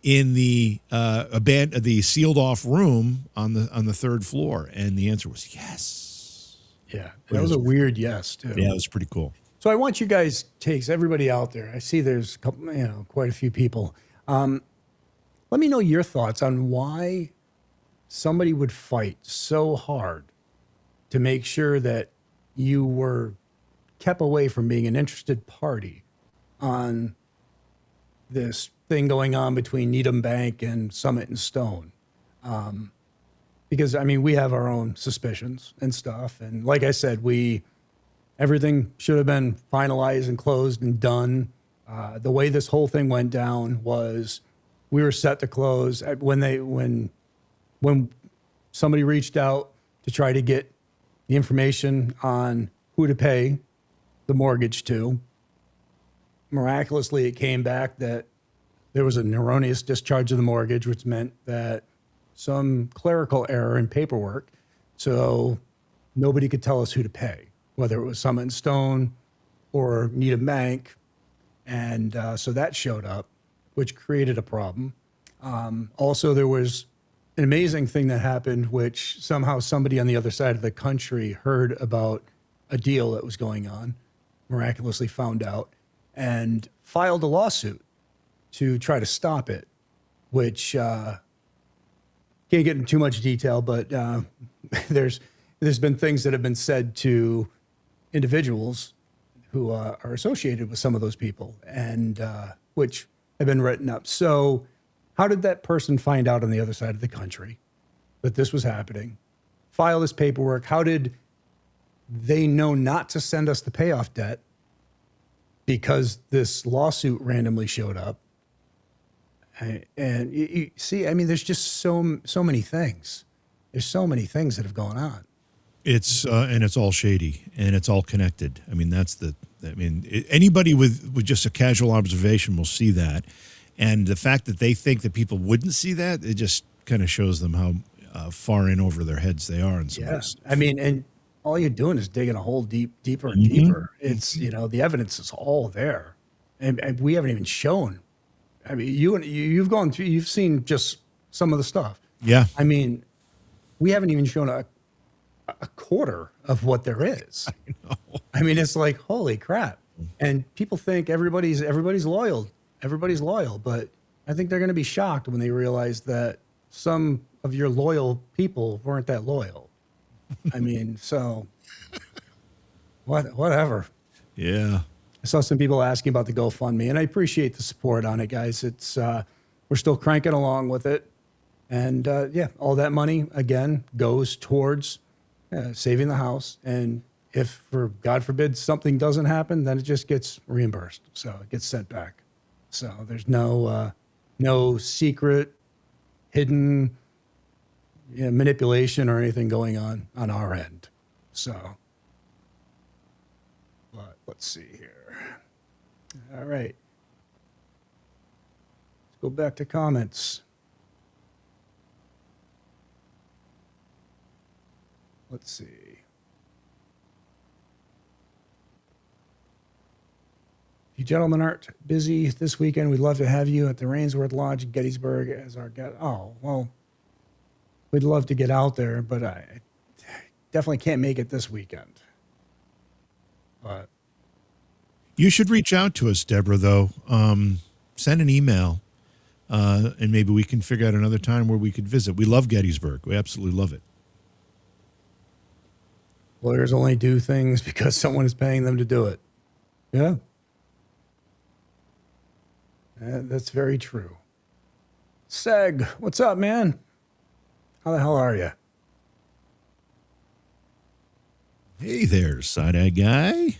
in the the sealed off room on the third floor, and the answer was yes. Yeah, that was a weird yes too. Yeah, it was pretty cool. So I want you guys takes everybody out there. I see there's a couple, quite a few people. Let me know your thoughts on why somebody would fight so hard to make sure that you were kept away from being an interested party on this thing going on between Needham Bank and Summit and Stone. Because, I mean, we have our own suspicions and stuff. And like I said, everything should have been finalized and closed and done. The way this whole thing went down was we were set to close when somebody reached out to try to get the information on who to pay the mortgage to. Miraculously, it came back that there was an erroneous discharge of the mortgage, which meant that some clerical error in paperwork. So nobody could tell us who to pay, whether it was Summit and Stone or Needham Bank. And so that showed up, which created a problem. Also, there was an amazing thing that happened, which somehow somebody on the other side of the country heard about a deal that was going on, miraculously found out, and filed a lawsuit to try to stop it, which can't get into too much detail, but there's been things that have been said to individuals who are associated with some of those people, and which have been written up. So, how did that person find out on the other side of the country that this was happening? File this paperwork. How did they know not to send us the payoff debt because this lawsuit randomly showed up? And you see, I mean, there's just so many things. There's so many things that have gone on. It's and it's all shady and it's all connected. I mean, anybody with just a casual observation will see that. And the fact that they think that people wouldn't see that, it just kind of shows them how far in over their heads they are. And Yes. I mean, and all you're doing is digging a hole deeper and deeper. It's, the evidence is all there. And we haven't even shown. I mean, you've gone through, you've seen just some of the stuff. Yeah. I mean, we haven't even shown a quarter of what there is. I know. I mean, it's like, holy crap. And people think everybody's loyal. Everybody's loyal, but I think they're going to be shocked when they realize that some of your loyal people weren't that loyal. I mean, so whatever. Yeah. I saw some people asking about the GoFundMe, and I appreciate the support on it, guys. It's we're still cranking along with it, and all that money again goes towards saving the house. And if, for God forbid, something doesn't happen, then it just gets reimbursed, so it gets sent back. So there's no secret, hidden manipulation or anything going on our end. So, but let's see here. All right. Let's go back to comments. Let's see. If you gentlemen aren't busy this weekend, we'd love to have you at the Rainsworth Lodge in Gettysburg as our guest. Oh, well, we'd love to get out there, but I definitely can't make it this weekend. But You should reach out to us, Deborah, though. Send an email, and maybe we can figure out another time where we could visit. We love Gettysburg. We absolutely love it. lawyers only do things because someone is paying them to do it. Yeah. That's very true. Seg, what's up, man? How the hell are you? Hey there, side-eye guy.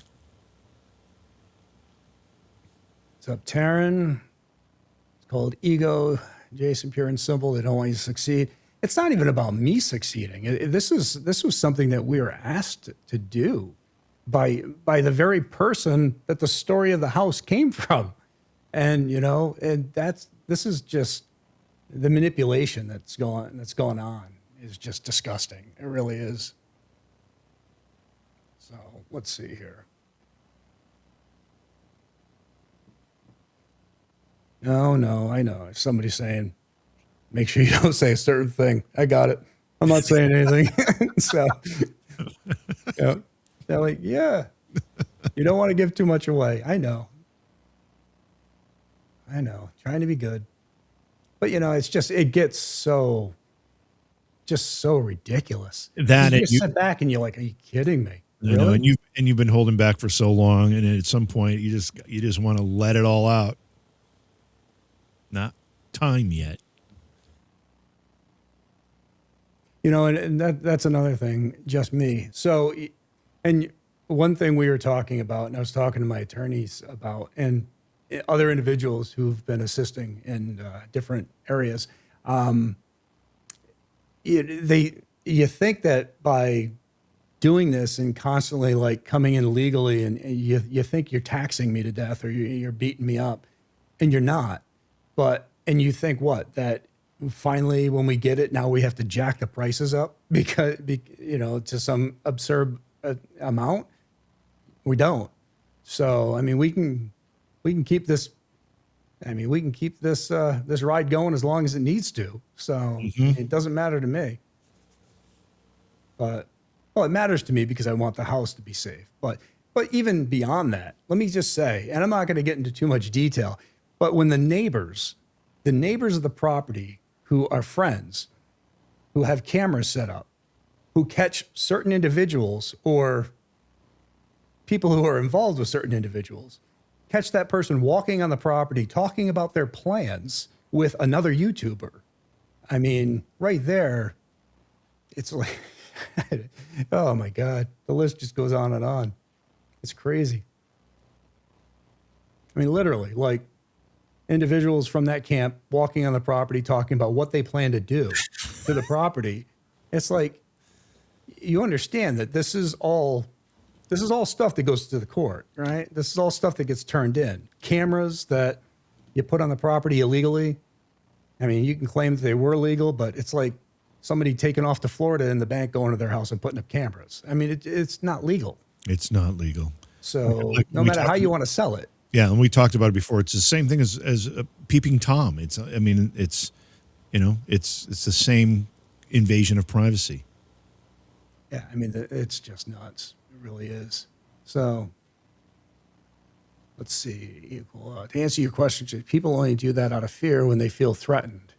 What's up, Taryn? It's called Ego. Jason, pure and simple. They don't want you to succeed. It's not even about me succeeding. This was something that we were asked to do by the very person that the story of the house came from. And, you know, and this is just the manipulation that's going on is just disgusting. It really is. So let's see here. No, I know. If somebody's saying, make sure you don't say a certain thing. I got it. I'm not saying anything. So, yeah, they're like, yeah, you don't want to give too much away. I know. Trying to be good. But, you know, it's just, it gets so ridiculous. That you just sit back and you're like, are you kidding me? You know, and you've been holding back for so long, and at some point you just want to let it all out. Not time yet. You know, and that's another thing, just me. So, and one thing we were talking about, and I was talking to my attorneys about, and other individuals who've been assisting in different areas, you think that by doing this and constantly like coming in legally, and you think you're taxing me to death or you're beating me up, and you're not. And you think what? That finally when we get it, now we have to jack the prices up because you know, to some absurd amount. We don't. So I mean, we can keep this. I mean, we can keep this this ride going as long as it needs to. So it doesn't matter to me. But well, it matters to me because I want the house to be safe. But even beyond that, let me just say, and I'm not going to get into too much detail, but when the neighbors of the property who are friends, who have cameras set up, who catch certain individuals or people who are involved with certain individuals catch that person walking on the property talking about their plans with another YouTuber. I mean, right there, it's like, oh my God, the list just goes on and on. It's crazy. I mean, literally, like individuals from that camp walking on the property talking about what they plan to do to the property. It's like, you understand that this is all stuff that goes to the court, right? This is all stuff that gets turned in. Cameras that you put on the property illegally. I mean, you can claim that they were legal, but it's like somebody taking off to Florida in the bank, going to their house and putting up cameras. I mean, it's not legal. It's not legal. So no matter how you want to sell it. Yeah, and we talked about it before. It's the same thing as peeping Tom. It's, I mean, it's, you know, it's the same invasion of privacy. Yeah, I mean, it's just nuts. It really is. So let's see. To answer your question, people only do that out of fear when they feel threatened.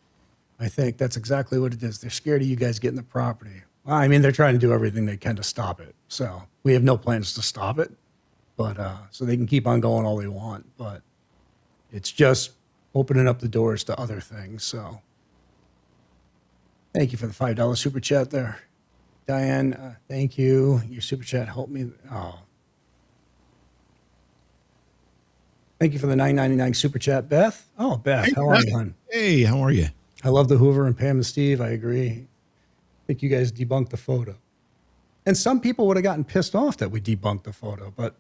I think that's exactly what it is. They're scared of you guys getting the property. Well, I mean, they're trying to do everything they can to stop it. So we have no plans to stop it, but so they can keep on going all they want. But it's just opening up the doors to other things. So thank you for the $5 super chat there. Diane, thank you. Your super chat helped me. Oh, thank you for the $9.99 super chat, Beth. Oh, Beth, Hey, how are you, hon? Hey, how are you? I love the Hoover and Pam and Steve. I agree. I think you guys debunked the photo. And some people would have gotten pissed off that we debunked the photo, but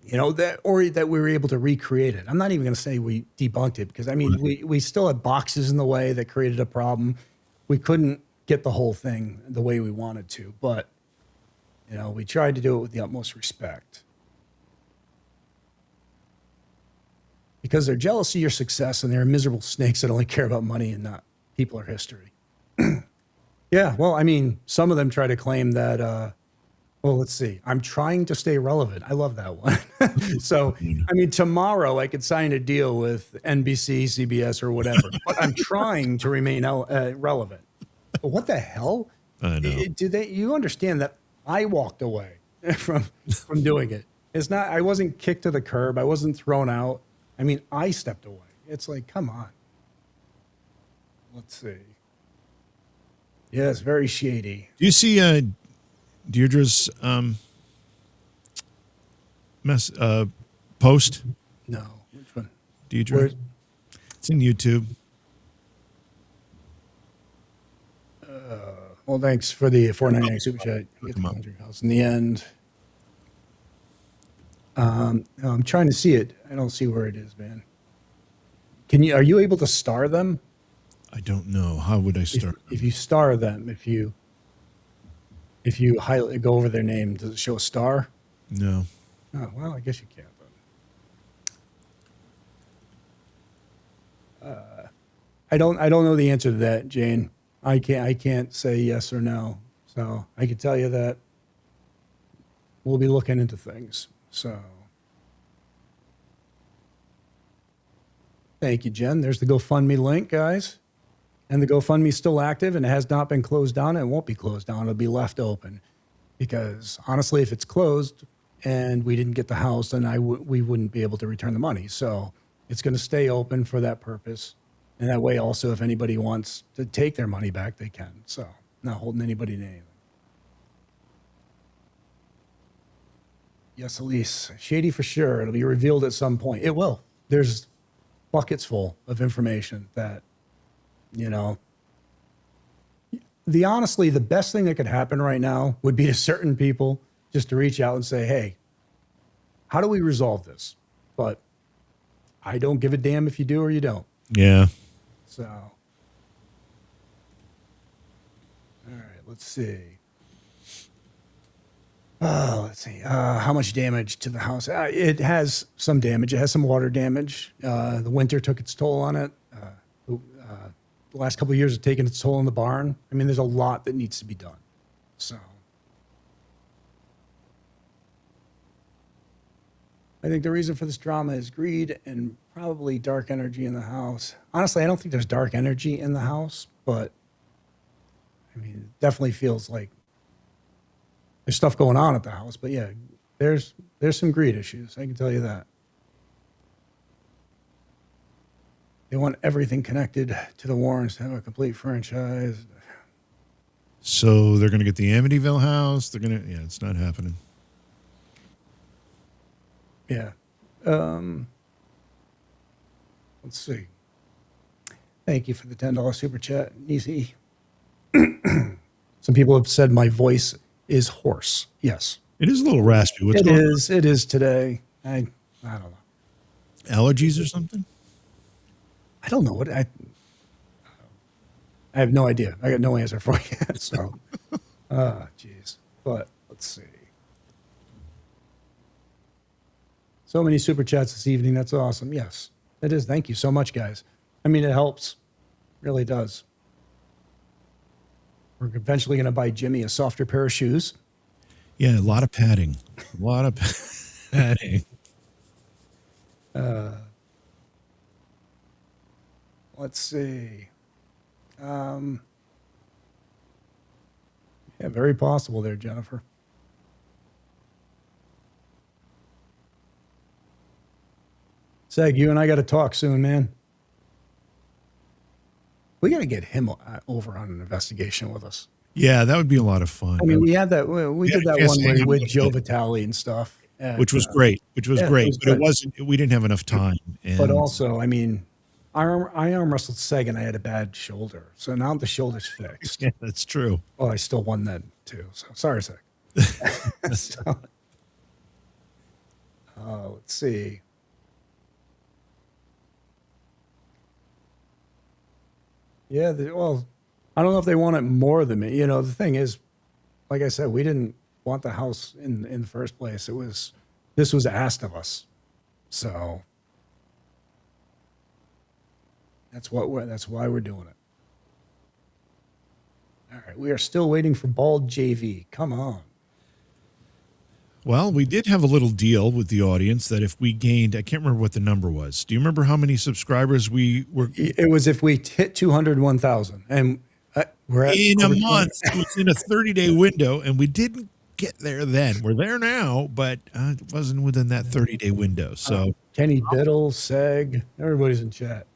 you know, that we were able to recreate it. I'm not even going to say we debunked it because I mean, we still had boxes in the way that created a problem. We couldn't get the whole thing the way we wanted to, but you know, we tried to do it with the utmost respect. Because they're jealous of your success and they're miserable snakes that only care about money and not people or history. Yeah, well, I mean, some of them try to claim that, well, let's see. I'm trying to stay relevant. I love that one. So, I mean, tomorrow I could sign a deal with NBC, CBS, or whatever, but I'm trying to remain relevant. But what the hell? I know. You understand that I walked away from doing it. It's not, I wasn't kicked to the curb. I wasn't thrown out. I mean, I stepped away. It's like, come on. Let's see. Yeah, it's very shady. Do you see Deirdre's post? No. Which one? Deidre? It's in YouTube. Well, thanks for the $4.99 super chat. Get the Conjuring House in the end. I'm trying to see it. I don't see where it is, man. Are you able to star them? I don't know. How would I start? If you star them, if you highlight, go over their name, does it show a star? No. Oh, well, I guess you can't then. I don't know the answer to that, Jane. I can't say yes or no. So I can tell you that we'll be looking into things. So thank you, Jen. There's the GoFundMe link, guys. And the GoFundMe is still active and it has not been closed down. It won't be closed down. It'll be left open because honestly, if it's closed and we didn't get the house, then we wouldn't be able to return the money. So it's going to stay open for that purpose. And that way also, if anybody wants to take their money back, they can. So not holding anybody to anything. Yes, Elise. Shady for sure. It'll be revealed at some point. It will. There's buckets full of information that, you know, honestly, the best thing that could happen right now would be to certain people just to reach out and say, hey, how do we resolve this? But I don't give a damn if you do or you don't. Yeah. So, all right, let's see. Let's see. How much damage to the house? It has some damage. It has some water damage. The winter took its toll on it. The last couple of years have taken its toll on the barn. I mean, there's a lot that needs to be done. So I think the reason for this drama is greed and probably dark energy in the house. Honestly, I don't think there's dark energy in the house, but I mean, it definitely feels like there's stuff going on at the house. But yeah, there's some greed issues. I can tell you that. They want everything connected to the Warrens to have a complete franchise. So they're going to get the Amityville house. They're going to, yeah, it's not happening. Yeah. Let's see. Thank you for the $10 super chat, Easy. Some people have said my voice is hoarse. Yes, It is a little raspy. What's it going is. It is today. I don't know. on? Allergies or something? I don't know what I have no idea. I got no answer for you. So, jeez. But let's see. So many super chats this evening. That's awesome. Yes, it is. Thank you so much, guys. I mean, it helps. Really does. We're eventually going to buy Jimmy a softer pair of shoes. Yeah, a lot of padding. A lot of padding. Let's see. Yeah, very possible there, Jennifer. Seg, you and I got to talk soon, man. We got to get him over on an investigation with us. Yeah, that would be a lot of fun. I mean, we had that. We Yeah, did that yes, one hang on with a Joe minute. Vitale and stuff, Which was great. Which was yeah, great. it was But good. it wasn't, we didn't have enough time. And But also, I mean, I arm wrestled Seg and I had a bad shoulder, so now the shoulder's fixed. yeah, that's true. Oh, I still won that too. So sorry, Seg. So, let's see. Yeah, well, I don't know if they want it more than me. You know, the thing is, like I said, we didn't want the house in the first place. This was asked of us, so that's why we're doing it. All right, we are still waiting for Bald JV. Come on. Well, we did have a little deal with the audience that if we gained, I can't remember what the number was. Do you remember how many subscribers we were? It was if we hit 201,000, and we're at In a over 200. month. It was in a 30-day window, and we didn't get there then. We're there now, but it wasn't within that 30-day window. So Kenny Biddle, Seg, everybody's in chat.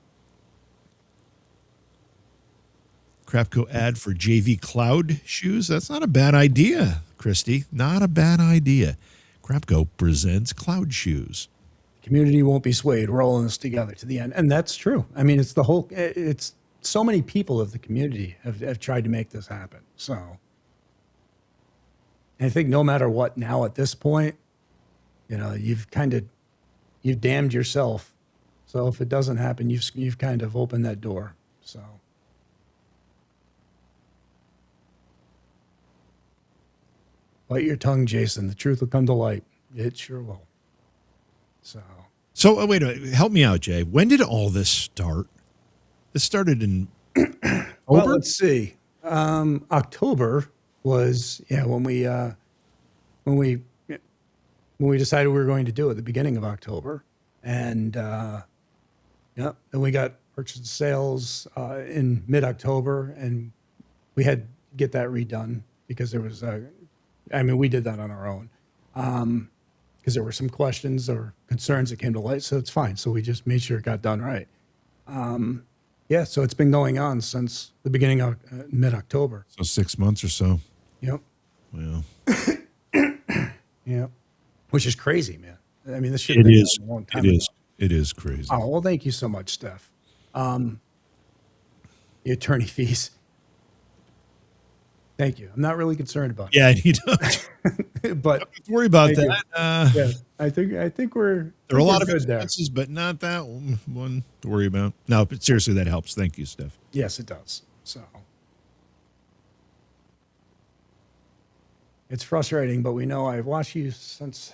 Crapco ad for JV Cloud shoes. That's not a bad idea, Christy. Not a bad idea. Crapco presents Cloud shoes. Community won't be swayed. We're all in this together to the end. And that's true. I mean, it's so many people of the community have tried to make this happen. So I think no matter what now at this point, you know, you've damned yourself. So if it doesn't happen, you've kind of opened that door. So bite your tongue, Jason. The truth will come to light. It sure will. So Wait a minute. Help me out, Jay. When did all this start? This started in October? well, let's see. October was when we decided we were going to do it, the beginning of October, and then we got purchase and sales in mid-October, and we had to get that redone because there was we did that on our own because there were some questions or concerns that came to light, so it's fine. So we just made sure it got done right. So it's been going on since the beginning of mid-October. So 6 months or so. Yep. Well, Yeah. Which is crazy, man. I mean, this should it have been is. done a long time It ago. is. It is crazy. Oh, well, thank you so much, Steph. The attorney fees. Thank you. I'm not really concerned about Yeah, you don't it. But have to worry about thank you. that. Yes, I think we're There are a lot of good there. expenses, but not that one to worry about. No, but seriously, that helps. Thank you, Steph. Yes, it does. So it's frustrating, but we know I've watched you since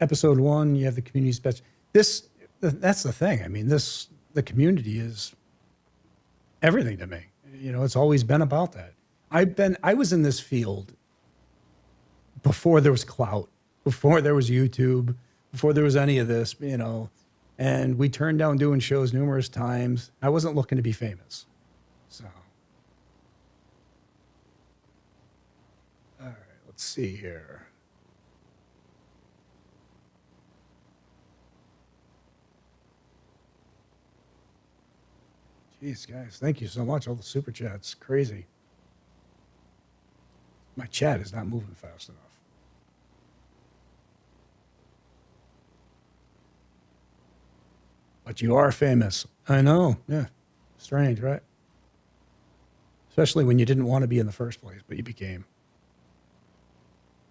episode 1. You have the community's best. That's the thing. I mean, the community is everything to me. You know, it's always been about that. I was in this field before there was clout, before there was YouTube, before there was any of this, you know, and we turned down doing shows numerous times. I wasn't looking to be famous. So, all right, let's see here. Jeez, guys, thank you so much. All the super chats, crazy. My chat is not moving fast enough. But you are famous. I know. Yeah. Strange, right? Especially when you didn't want to be in the first place, but you became.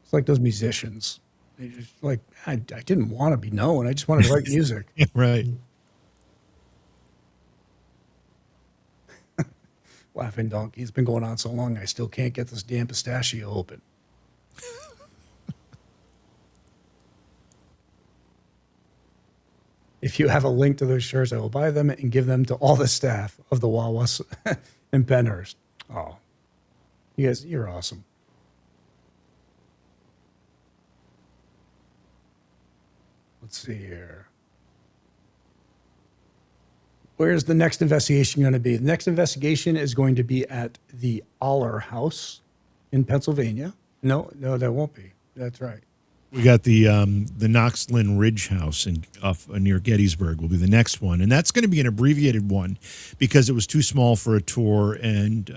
It's like those musicians. They just like, I didn't want to be known. I just wanted to write music. Yeah, right. Laughing donkey. It's been going on so long, I still can't get this damn pistachio open. If you have a link to those shirts, I will buy them and give them to all the staff of the Wawas in Penhurst. Oh, you guys, you're awesome. Let's see here. Where's the next investigation going to be? The next investigation is going to be at the Hoover House in Pennsylvania. No, that won't be. That's right. We got the Knoxland Ridge House near Gettysburg will be the next one, and that's going to be an abbreviated one because it was too small for a tour. And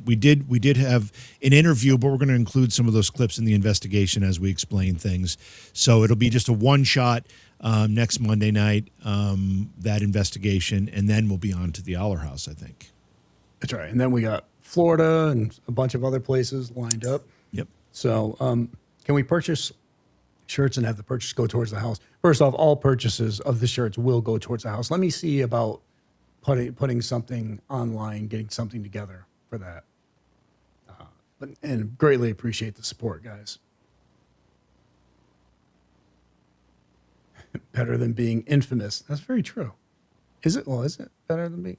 we did have an interview, but we're going to include some of those clips in the investigation as we explain things. So it'll be just a one shot next Monday night, that investigation, and then we'll be on to the Hoover House, I think. That's right. And then we got Florida and a bunch of other places lined up. Yep. So can we purchase shirts and have the purchase go towards the house? First off, all purchases of the shirts will go towards the house. Let me see about putting something online, getting something together for that. And greatly appreciate the support, guys. Better than being infamous. That's very true. Is it? Well, is it better than being?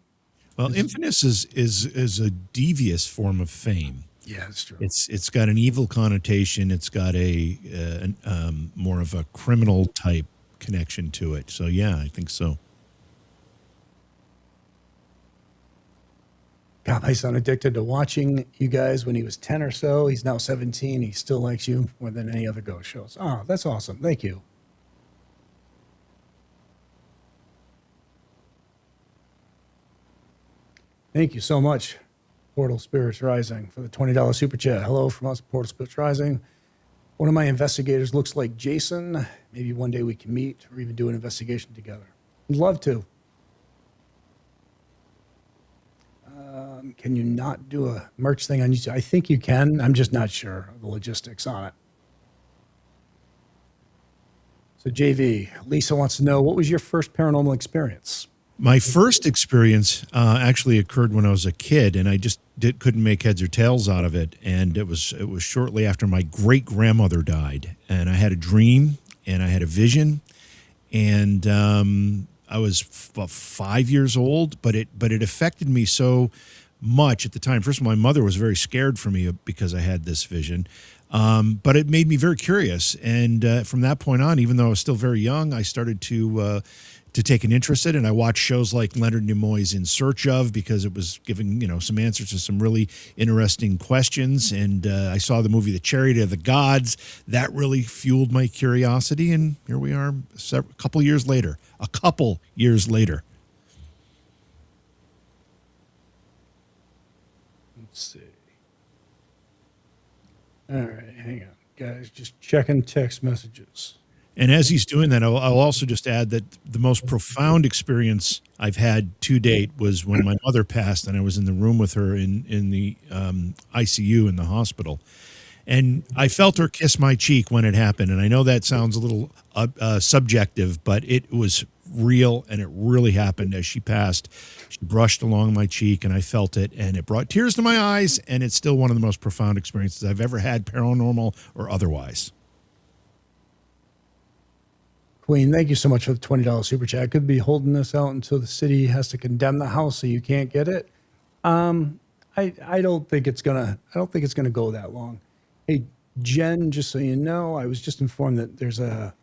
Well, infamous is a devious form of fame. Yeah, that's true. It's got an evil connotation. It's got a more of a criminal type connection to it. So yeah, I think so. God, my son addicted to watching you guys when he was 10 or so. He's now 17. He still likes you more than any other ghost shows. Oh, that's awesome. Thank you. Thank you so much, Portal Spirits Rising, for the $20 super chat. Hello from us, Portal Spirits Rising. One of my investigators looks like Jason. Maybe one day we can meet or even do an investigation together. I'd love to. Can you not do a merch thing on YouTube? I think you can. I'm just not sure of the logistics on it. So, JV, Lisa wants to know, what was your first paranormal experience? My first experience actually occurred when I was a kid, and I just couldn't make heads or tails out of it. And it was shortly after my great grandmother died, and I had a dream and I had a vision, and I was about 5 years old, but it affected me so much at the time. First of all, my mother was very scared for me because I had this vision. But it made me very curious. And from that point on, even though I was still very young, I started to take an interest in it. And I watched shows like Leonard Nimoy's In Search Of, because it was giving, some answers to some really interesting questions. And I saw the movie The Chariot of the Gods. That really fueled my curiosity. And here we are a couple years later. Let's see. All right, hang on, guys. Just checking text messages. And as he's doing that, I'll also just add that the most profound experience I've had to date was when my mother passed, and I was in the room with her in the ICU in the hospital. And I felt her kiss my cheek when it happened. And I know that sounds a little subjective, but it was real, and it really happened. As she passed, she brushed along my cheek, and I felt it, and it brought tears to my eyes. And it's still one of the most profound experiences I've ever had, paranormal or otherwise. Queen, thank you so much for the $20 super chat. Could be holding this out until the city has to condemn the house so you can't get it. I don't think it's gonna go that long. Hey, Jen, just so you know, I was just informed that there's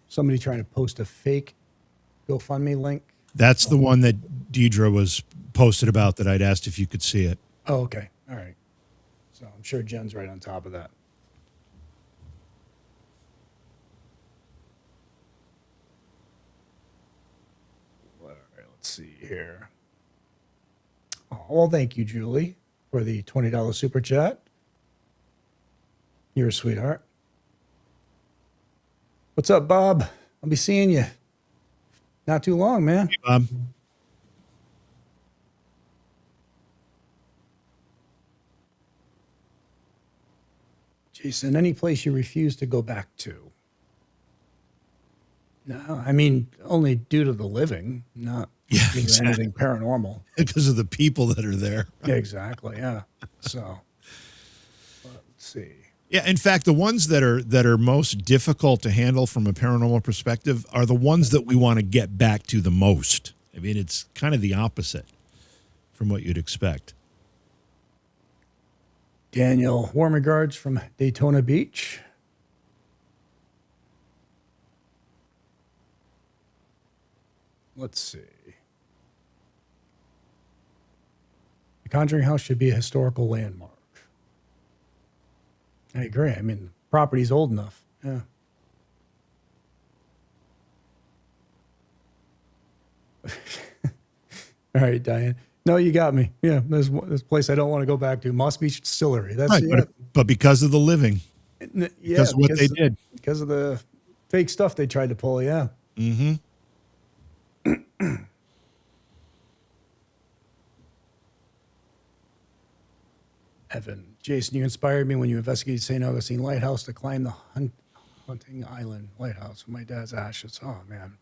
somebody trying to post a fake GoFundMe link. That's the one that Deidre was posted about that I'd asked if you could see it. Oh, okay. All right. So I'm sure Jen's right on top of that. All right, let's see here. Oh, well, thank you, Julie, for the $20 super chat. You're a sweetheart. What's up, Bob? I'll be seeing you not too long, man. Jason, any place you refuse to go back to? No, I mean, only due to the living, not Yeah, due to exactly. anything paranormal. Because of the people that are there. Yeah, exactly. Yeah. So, let's see. Yeah, in fact, the ones that are most difficult to handle from a paranormal perspective are the ones that we want to get back to the most. I mean, it's kind of the opposite from what you'd expect. Daniel, warm regards from Daytona Beach. Let's see. The Conjuring House should be a historical landmark. I agree. I mean, the property's old enough. Yeah. All right, Diane. No, you got me. Yeah, there's this place I don't want to go back to. Moss Beach Distillery. That's Right, it. but because of the living, Yeah, because of what they did. because of the fake stuff they tried to pull. Yeah. Mm-hmm. Evan, Jason, you inspired me when you investigated St. Augustine Lighthouse to climb the Hunting Island Lighthouse with my dad's ashes. Oh man.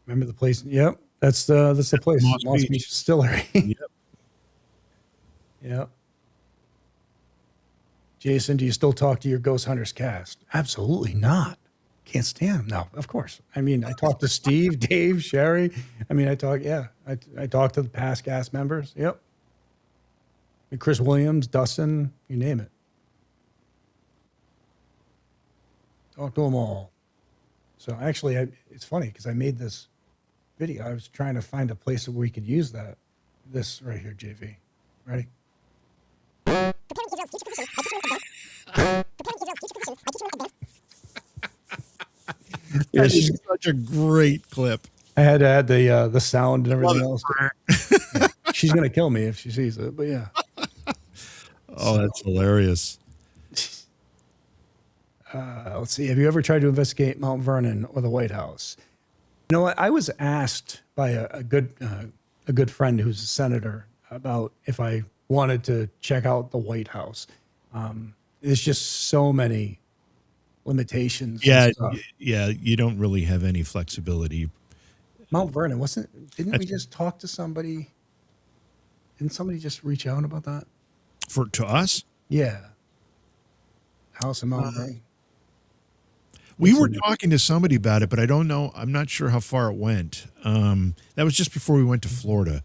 Remember the place? Yep, that's the place. Moss Beach. Beach Distillery. Yep. Yep. Jason, do you still talk to your Ghost Hunters cast? Absolutely not. Can't stand them. No, of course. I mean, I talk to Steve, Dave, Sherry. I mean, I talk to the past cast members. Yep. And Chris Williams, Dustin, you name it. Talk to them all. So actually, it's funny because I made this video. I was trying to find a place where we could use this right here, JV. Ready? That is such a great clip. I had to add the sound and everything else. Yeah. She's gonna kill me if she sees it, but yeah. Oh, that's hilarious. Let's see. Have you ever tried to investigate Mount Vernon or the White House? You know what? I was asked by a good friend who's a senator about if I wanted to check out the White House. There's just so many limitations. and Yeah, stuff. yeah. You don't really have any flexibility. Mount Vernon didn't we just talk to somebody? Didn't somebody just reach out about that? To us, Yeah. House in Mount Vernon. we were talking to somebody about it, but I don't know. I'm not sure how far it went. That was just before we went to Florida.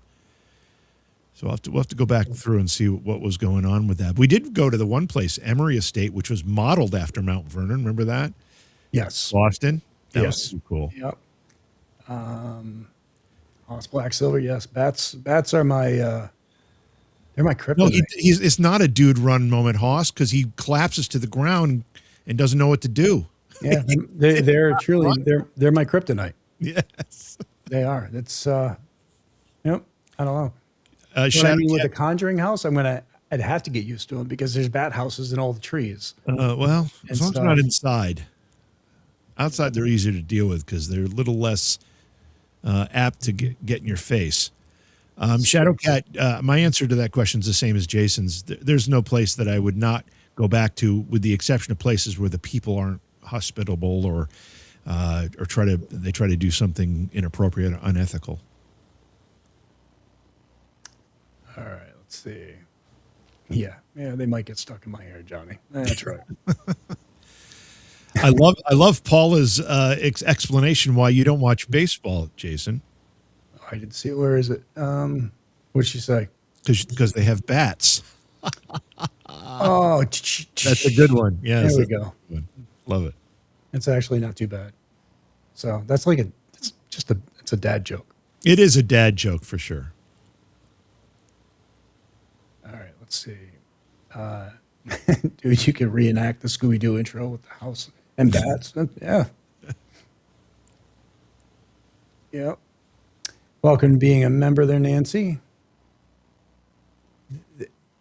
So we'll have to go back through and see what was going on with that. We did go to the one place, Emory Estate, which was modeled after Mount Vernon. Remember that? Yes. Boston? That was Yes. too cool. Yep. House Black Silver. Yes. Bats are my they're my kryptonite. No, it's not a dude run moment, Hoss, because he collapses to the ground and doesn't know what to do. Yeah, they're truly they're my kryptonite. Yes. They are. It's yep. I don't know. But I Shadow mean, with the Cat- Conjuring House, I'd have to get used to them because there's bat houses in all the trees. well, as long as stuff. they're not inside. Outside, they're easier to deal with because they're a little less apt to get in your face. Shadow Cat, my answer to that question is the same as Jason's. There's no place that I would not go back to, with the exception of places where the people aren't hospitable or try to do something inappropriate or unethical. All right, let's see. Yeah, they might get stuck in my hair, Johnny. That's right. I love Paula's explanation why you don't watch baseball, Jason. I didn't see it. Where is it? What'd she say? Because they have bats. Oh, That's a good one. Yeah, There we go. Love it. It's actually not too bad. So that's like it's a dad joke. It is a dad joke for sure. All right, let's see. Dude, you can reenact the Scooby-Doo intro with the house And bats. Yeah. Yep. Welcome to being a member there, Nancy.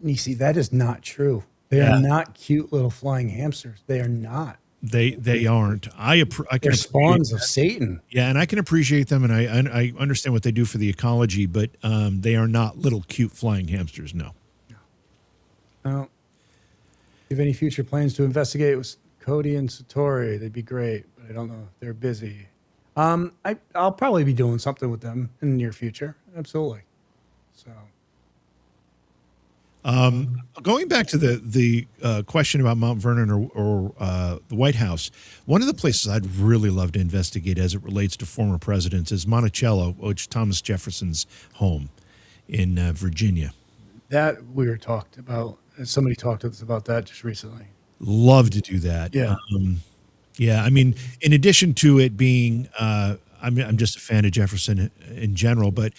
Nisi, that is not true. They are Yeah, not cute little flying hamsters. They are not. they aren't. I can They're appreciate spawns of that. Satan. Yeah, and I can appreciate them, and I understand what they do for the ecology, but they are not little cute flying hamsters. No. No. Do you have any future plans to investigate with Cody and Satori? They'd be great, but I don't know if they're busy. I'll probably be doing something with them in the near future. Absolutely. So Going back to the question about Mount Vernon or the White House, one of the places I'd really love to investigate as it relates to former presidents is Monticello, which is Thomas Jefferson's home in Virginia. that we were talked about. Somebody talked to us about that just recently. Love to do that. Yeah. Yeah, I mean, in addition to it being, I'm just a fan of Jefferson in general, but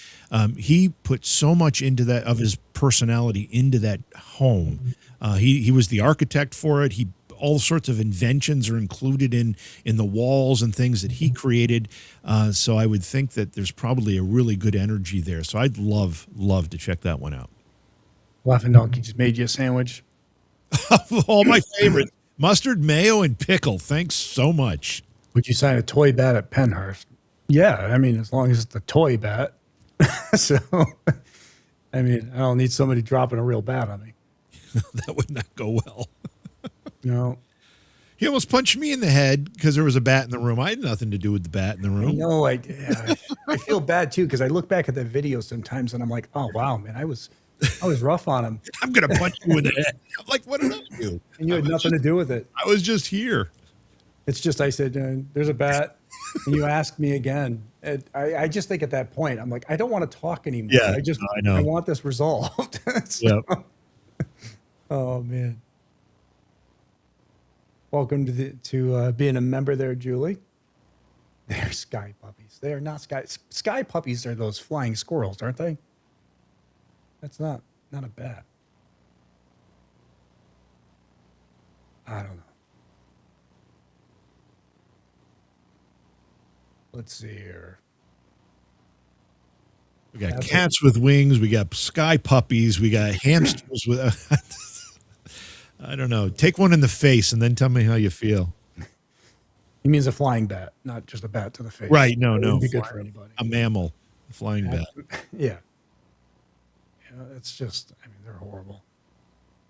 he put so much into that of his personality into that home. He was the architect for it. He all sorts of inventions are included in the walls and things that he created. So I would think that there's probably a really good energy there. So I'd love to check that one out. Laughing Donkey just made you a sandwich. All my favorites: mustard, mayo, and pickle. Thanks so much. Would you sign a toy bat at Penhurst? Yeah, I mean, as long as it's the toy bat. So, I mean, I don't need somebody dropping a real bat on me. That would not go well. No. He almost punched me in the head because there was a bat in the room. I had nothing to do with the bat in the room. No, I feel bad too because I look back at that video sometimes and I'm like, oh wow, man, I was rough on him, I'm going to punch you in the head. I'm like, what did I do? and you had nothing to do with it. I was just here. It's just I said, there's a bat, and you asked me again. And I just think at that point I'm like, I don't want to talk anymore. Yeah, I know. I want this resolved. Yep. Oh man. Welcome to being a member there, Julie. They're sky puppies. They are not sky puppies. Are those flying squirrels, aren't they? That's not a bat. I don't know. Let's see here. We got cats with wings. We got sky puppies. We got hamsters with. I don't know. Take one in the face and then tell me how you feel. He means a flying bat, not just a bat to the face. Right. No, It no. wouldn't be good for anybody. A mammal, a flying bat. Yeah. Yeah, it's just, I mean, they're horrible.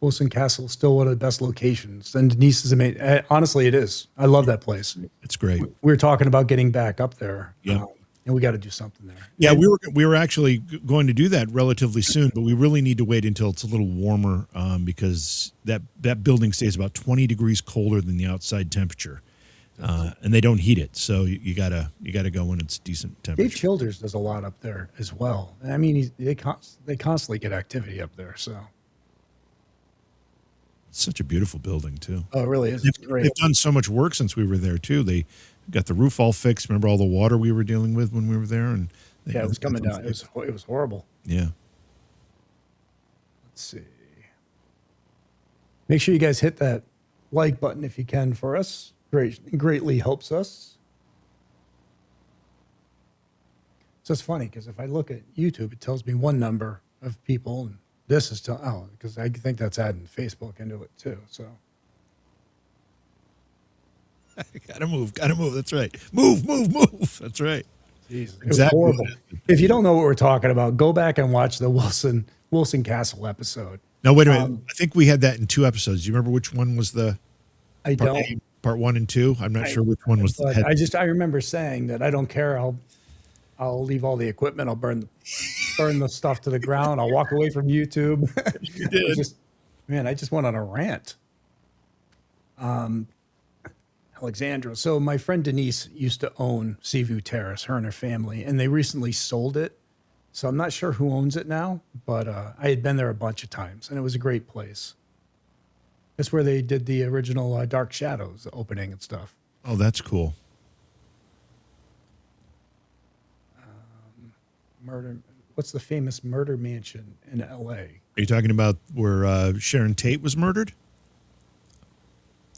Wilson Castle is still one of the best locations. And Denise is amazing. Honestly, it is. I love that place. It's great. We were talking about getting back up there. Yeah. And we got to do something there. Yeah, we were actually going to do that relatively soon, but we really need to wait until it's a little warmer because that building stays about 20 degrees colder than the outside temperature, and they don't heat it. So you gotta go when it's decent Dave temperature. Childers does a lot up there as well. I mean, they constantly get activity up there. So, It's such a beautiful building too. oh, it really is. It's great. They've done so much work since we were there too. They got the roof all fixed. Remember all the water we were dealing with when we were there, and Yeah, it was coming down. It was horrible. Yeah. Let's see. Make sure you guys hit that like button if you can for us. Greatly helps us. So it's funny because if I look at YouTube, it tells me one number of people, and this is because I think that's adding Facebook into it too. So Gotta move. That's right. Move. That's right. Jesus, it was Exactly. horrible. If you don't know what we're talking about, go back and watch the Wilson Castle episode. No, wait a minute. I think we had that in 2 episodes. Do you remember which one was the I part, don't. part 1 and 2? I'm not sure which one was the But head. I remember saying that I don't care. I'll leave all the equipment. I'll burn the stuff to the ground. I'll walk away from YouTube. You did. I just went on a rant. Alexandra. So my friend Denise used to own Seaview Terrace, her and her family, and they recently sold it. So I'm not sure who owns it now, but I had been there a bunch of times, and it was a great place. That's where they did the original Dark Shadows opening and stuff. Oh, that's cool. What's the famous murder mansion in L.A.? Are you talking about where Sharon Tate was murdered?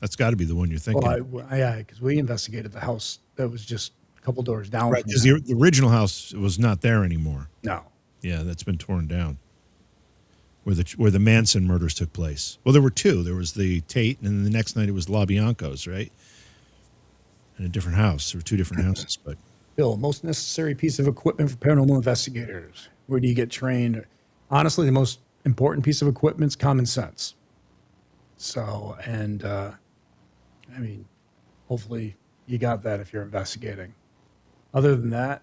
That's got to be the one you're thinking. Yeah, because we investigated the house that was just a couple doors down Right, from because that. the original house was not there anymore. No. Yeah, that's been torn down. Where the Manson murders took place. Well, there were two. There was the Tate, and then the next night it was LaBianco's, right? In a different house. There were two different houses, but Bill, most necessary piece of equipment for paranormal investigators. Where do you get trained? Honestly, the most important piece of equipment is common sense. So, and I mean, hopefully you got that if you're investigating. Other than that,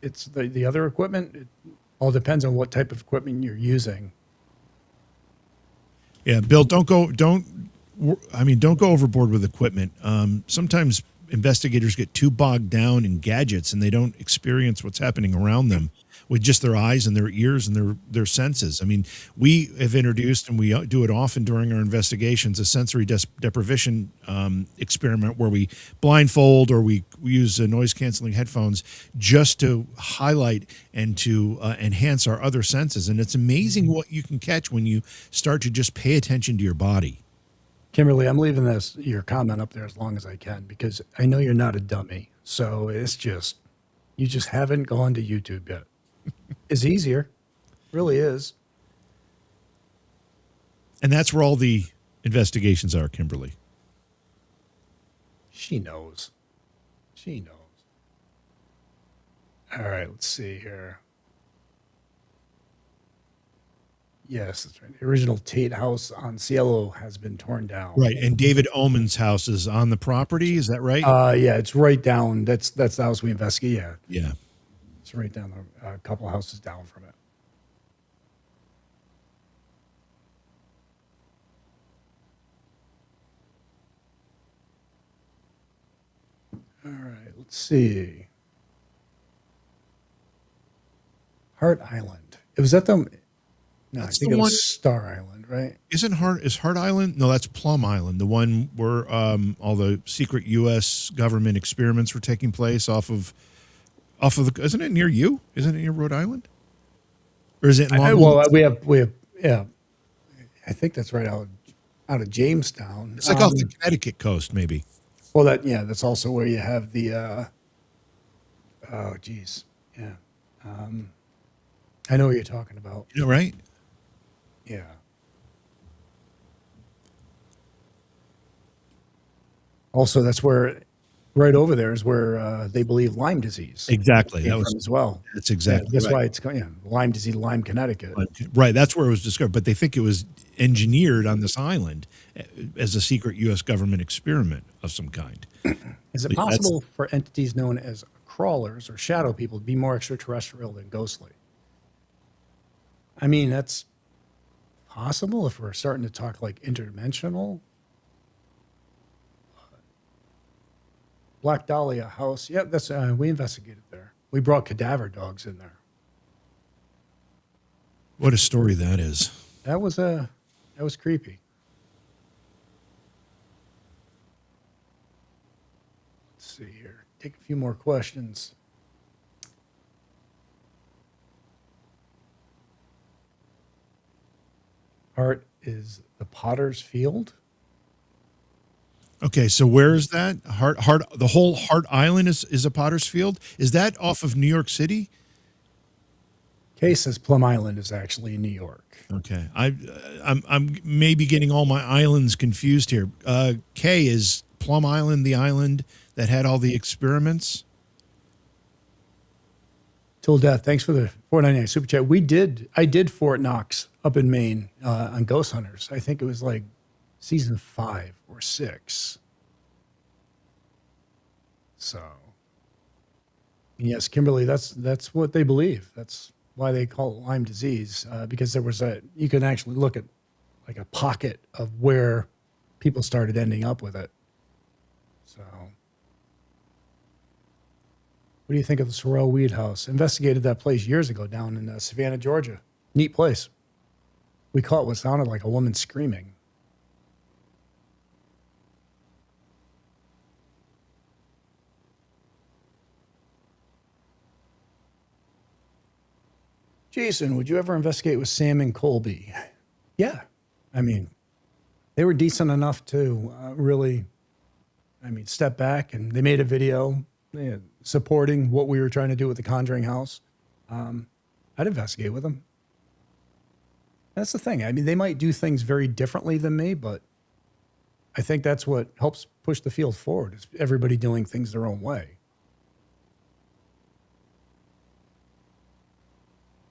it's the other equipment. It all depends on what type of equipment you're using. yeah, Bill, don't go overboard with equipment. Sometimes investigators get too bogged down in gadgets and they don't experience what's happening around them with just their eyes and their ears and their senses. I mean, we have introduced, and we do it often during our investigations, a sensory deprivation experiment where we blindfold or we use noise canceling headphones just to highlight and to enhance our other senses. And it's amazing what you can catch when you start to just pay attention to your body. Kimberly, I'm leaving your comment up there as long as I can because I know you're not a dummy. So it's just you just haven't gone to YouTube yet. It's easier, really is. And that's where all the investigations are, Kimberly. She knows. She knows. All right, let's see here. Yes, that's right. The original Tate house on Cielo has been torn down. Right. And David Oman's house is on the property. Is that right? Yeah, it's right down. That's the house we investigate. Yeah, Yeah. it's right down a couple houses down from it. All right, let's see. Heart Island. It was at the. No, That's I think the it one. was Star Island, right? Is Hart Island? No, that's Plum Island, the one where all the secret U.S. government experiments were taking place off of the. Isn't it near you? Isn't it near Rhode Island? Or is it in Long Island? Well, we have yeah. I think that's right out of Jamestown. It's like off the Connecticut coast, maybe. Well, that's also where you have the. Oh, geez, yeah. I know what you're talking about. You know, right? Yeah. Also, that's where, right over there is where they believe Lyme disease Exactly. came That was. from as well. That's exactly. That's right. why it's Lyme disease, Lyme, Connecticut. Right. That's where it was discovered. But they think it was engineered on this island as a secret U.S. government experiment of some kind. Is it possible for entities known as crawlers or shadow people to be more extraterrestrial than ghostly? I mean, that's possible if we're starting to talk like interdimensional. Black Dahlia House. Yep, that's we investigated there. We brought cadaver dogs in there. What a story that is. That was creepy. Let's see here. Take a few more questions. Art is the Potter's Field. Okay, so where is that? The whole Hart Island is a Potter's Field. Is that off of New York City? Kay says Plum Island is actually in New York. Okay, I'm maybe getting all my islands confused here. Kay, is Plum Island the island that had all the experiments? Till Death, thanks for the $4.99 super chat. I did Fort Knox up in Maine on Ghost Hunters. I think it was like season 5 or 6. So, yes, Kimberly, that's what they believe. That's why they call it Lyme disease, because you can actually look at like a pocket of where people started ending up with it. So, what do you think of the Sorrel Weed House? Investigated that place years ago down in Savannah, Georgia. Neat place. We caught what sounded like a woman screaming. Jason, would you ever investigate with Sam and Colby? Yeah. I mean, they were decent enough to really, I mean, step back, and they made a video supporting what we were trying to do with the Conjuring House. I'd investigate with them. That's the thing. I mean, they might do things very differently than me, but I think that's what helps push the field forward, is everybody doing things their own way.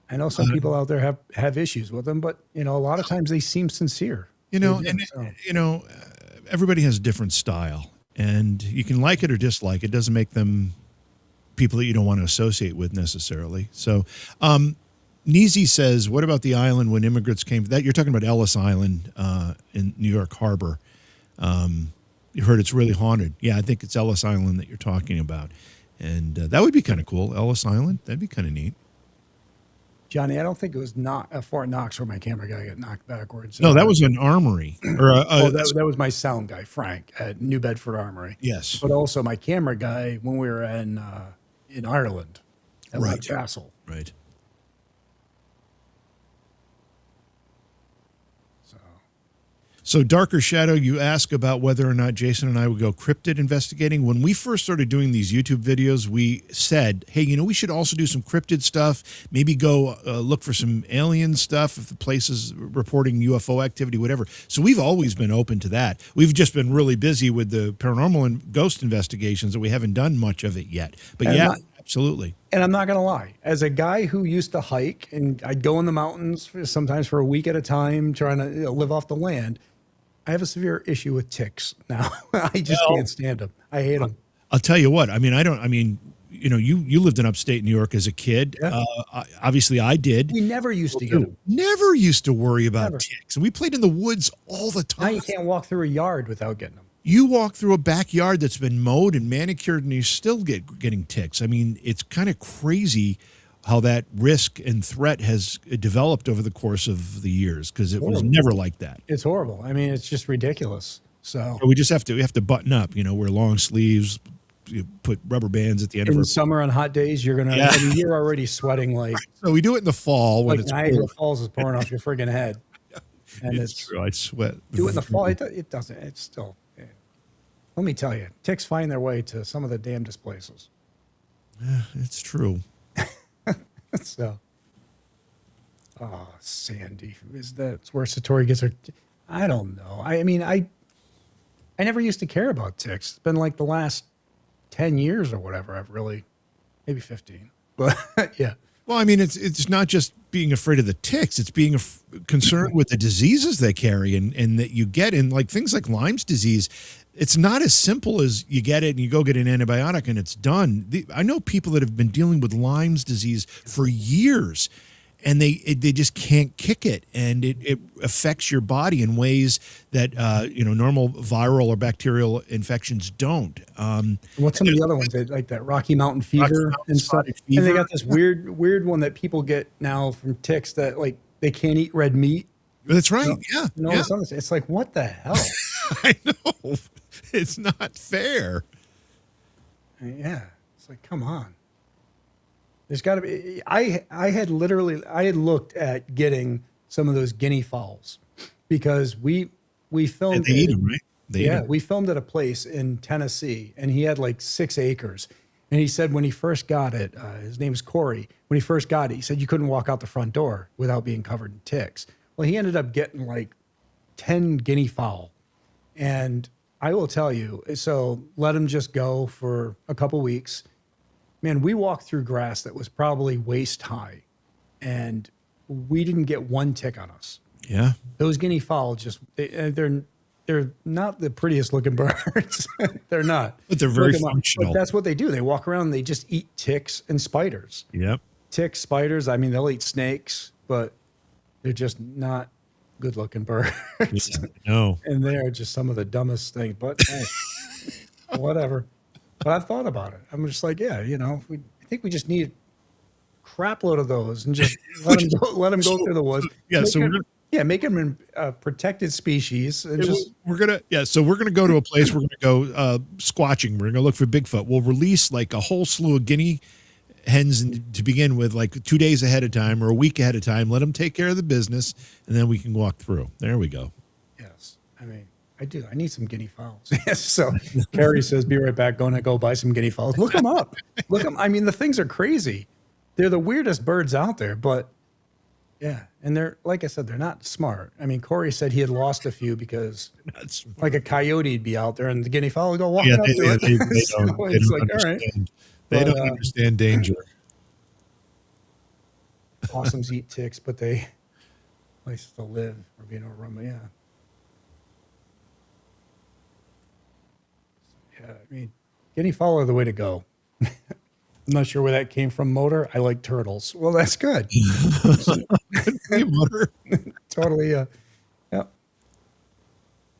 I know some people out there have issues with them, but a lot of times they seem sincere. Everybody has a different style, and you can like it or dislike it. Doesn't make them people that you don't want to associate with necessarily. So, Neezy says, what about the island when immigrants came? That you're talking about Ellis Island in New York Harbor. You heard it's really haunted. Yeah, I think it's Ellis Island that you're talking about. And that would be kind of cool. Ellis Island, that'd be kind of neat. Johnny, I don't think it was not at Fort Knox where my camera guy got knocked backwards. No, that was an armory. That was my sound guy, Frank, at New Bedford Armory. Yes. But also my camera guy when we were in Ireland at Loch Castle. Right. So Darker Shadow, you ask about whether or not Jason and I would go cryptid investigating. When we first started doing these YouTube videos, we said, hey, we should also do some cryptid stuff, maybe go look for some alien stuff if the place is reporting UFO activity, whatever. So we've always been open to that. We've just been really busy with the paranormal and ghost investigations, and we haven't done much of it yet. But absolutely. And I'm not going to lie, as a guy who used to hike, and I'd go in the mountains sometimes for a week at a time trying to live off the land, I have a severe issue with ticks now. I just can't stand them. I hate them. I'll tell you what. You lived in upstate New York as a kid. Yeah. Obviously, I did. We never used to get them. Never used to worry about ticks. And we played in the woods all the time. Now you can't walk through a yard without getting them. You walk through a backyard that's been mowed and manicured, and you still getting ticks. I mean, it's kind of crazy how that risk and threat has developed over the course of the years, because it was never like that. It's horrible. I mean, it's just ridiculous. So we just have to button up, wear long sleeves, put rubber bands at the end of our summer on hot days. You're you're already sweating like. So we do it in the fall when it's Niagara Falls is pouring off your friggin' head. And it's true. I sweat. Do it in the fall. It doesn't. It's still. Yeah. Let me tell you, ticks find their way to some of the damnedest places. Yeah, it's true. So, Sandy, that's where Satori gets her. I don't know. I mean, I never used to care about ticks. It's been like the last 10 years or whatever. I've really, maybe 15, but yeah. Well, I mean, it's not just being afraid of the ticks. It's being concerned with the diseases they carry and that you get in, like things like Lyme's disease. It's not as simple as you get it and you go get an antibiotic and it's done. I know people that have been dealing with Lyme's disease for years, and they just can't kick it, and it affects your body in ways that normal viral or bacterial infections don't. What's some of the other ones, like that Rocky Mountain fever and stuff? Fever. And they got this weird one that people get now from ticks that like they can't eat red meat. That's right. It's like, what the hell? I know. It's not fair. Yeah. It's like, come on. There's got to be. I had looked at getting some of those guinea fowls because we filmed. They eat them, right? We filmed at a place in Tennessee, and he had like 6 acres. And he said when he first got it, his name is Corey. When he first got it, he said you couldn't walk out the front door without being covered in ticks. Well, he ended up getting like 10 guinea fowl, and I will tell you. So let him just go for a couple weeks. Man, we walked through grass that was probably waist high, and we didn't get one tick on us. Yeah. Those guinea fowl they're not the prettiest looking birds. They're not. But they're very functional. But that's what they do. They walk around and they just eat ticks and spiders. Yep. Ticks, spiders. I mean, they'll eat snakes, but they're just not good looking birds. Yeah, no. And they're just some of the dumbest things. But hey, whatever. But I've thought about it. I'm just like, I think we just need a crap load of those and just let them go through the woods. Yeah, make them in protected species. And we're gonna go to a place. We're gonna go squatching. We're gonna look for Bigfoot. We'll release like a whole slew of guinea hens to begin with, like 2 days ahead of time or a week ahead of time. Let them take care of the business, and then we can walk through. There we go. Yes. I mean, I do. I need some guinea fowls. So Carrie says, "Be right back. Going to go buy some guinea fowls. Look them up. Look them. I mean, the things are crazy. They're the weirdest birds out there, but yeah, and they're like I said, they're not smart. I mean, Corey said he had lost a few because That's like a coyote would be out there and the guinea fowl would go yeah. walking up to it. They So don't. They it's don't like, all right, understand. They but don't understand danger. possums eat ticks, but they places to live or being overrun. Yeah, yeah. I mean, guinea fowl are the way to go. I'm not sure where that came from, Motor. I like turtles. Well, that's good. Hey, Motor. Totally. Yeah.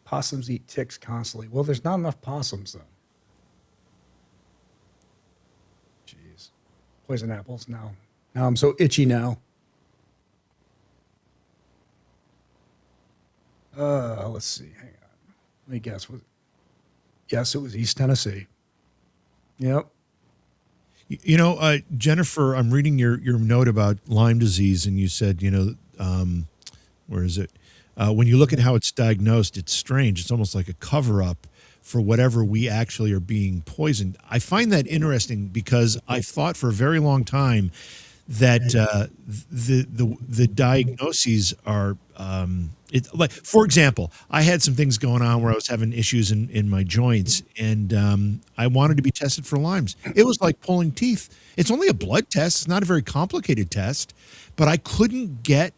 Possums eat ticks constantly. Well, there's not enough possums then. Jeez. Poison apples now. Now I'm so itchy now. Let's see. Hang on. Let me guess. Yes, it was East Tennessee. Yep. You know, Jennifer, I'm reading your note about Lyme disease, and you said, where is it? When you look at how it's diagnosed, it's strange. It's almost like a cover up for whatever we actually are being poisoned. I find that interesting because I thought for a very long time that the diagnoses are like, for example, I had some things going on where I was having issues in my joints, and I wanted to be tested for Lyme's. It was like pulling teeth. It's only a blood test. It's not a very complicated test, but I couldn't get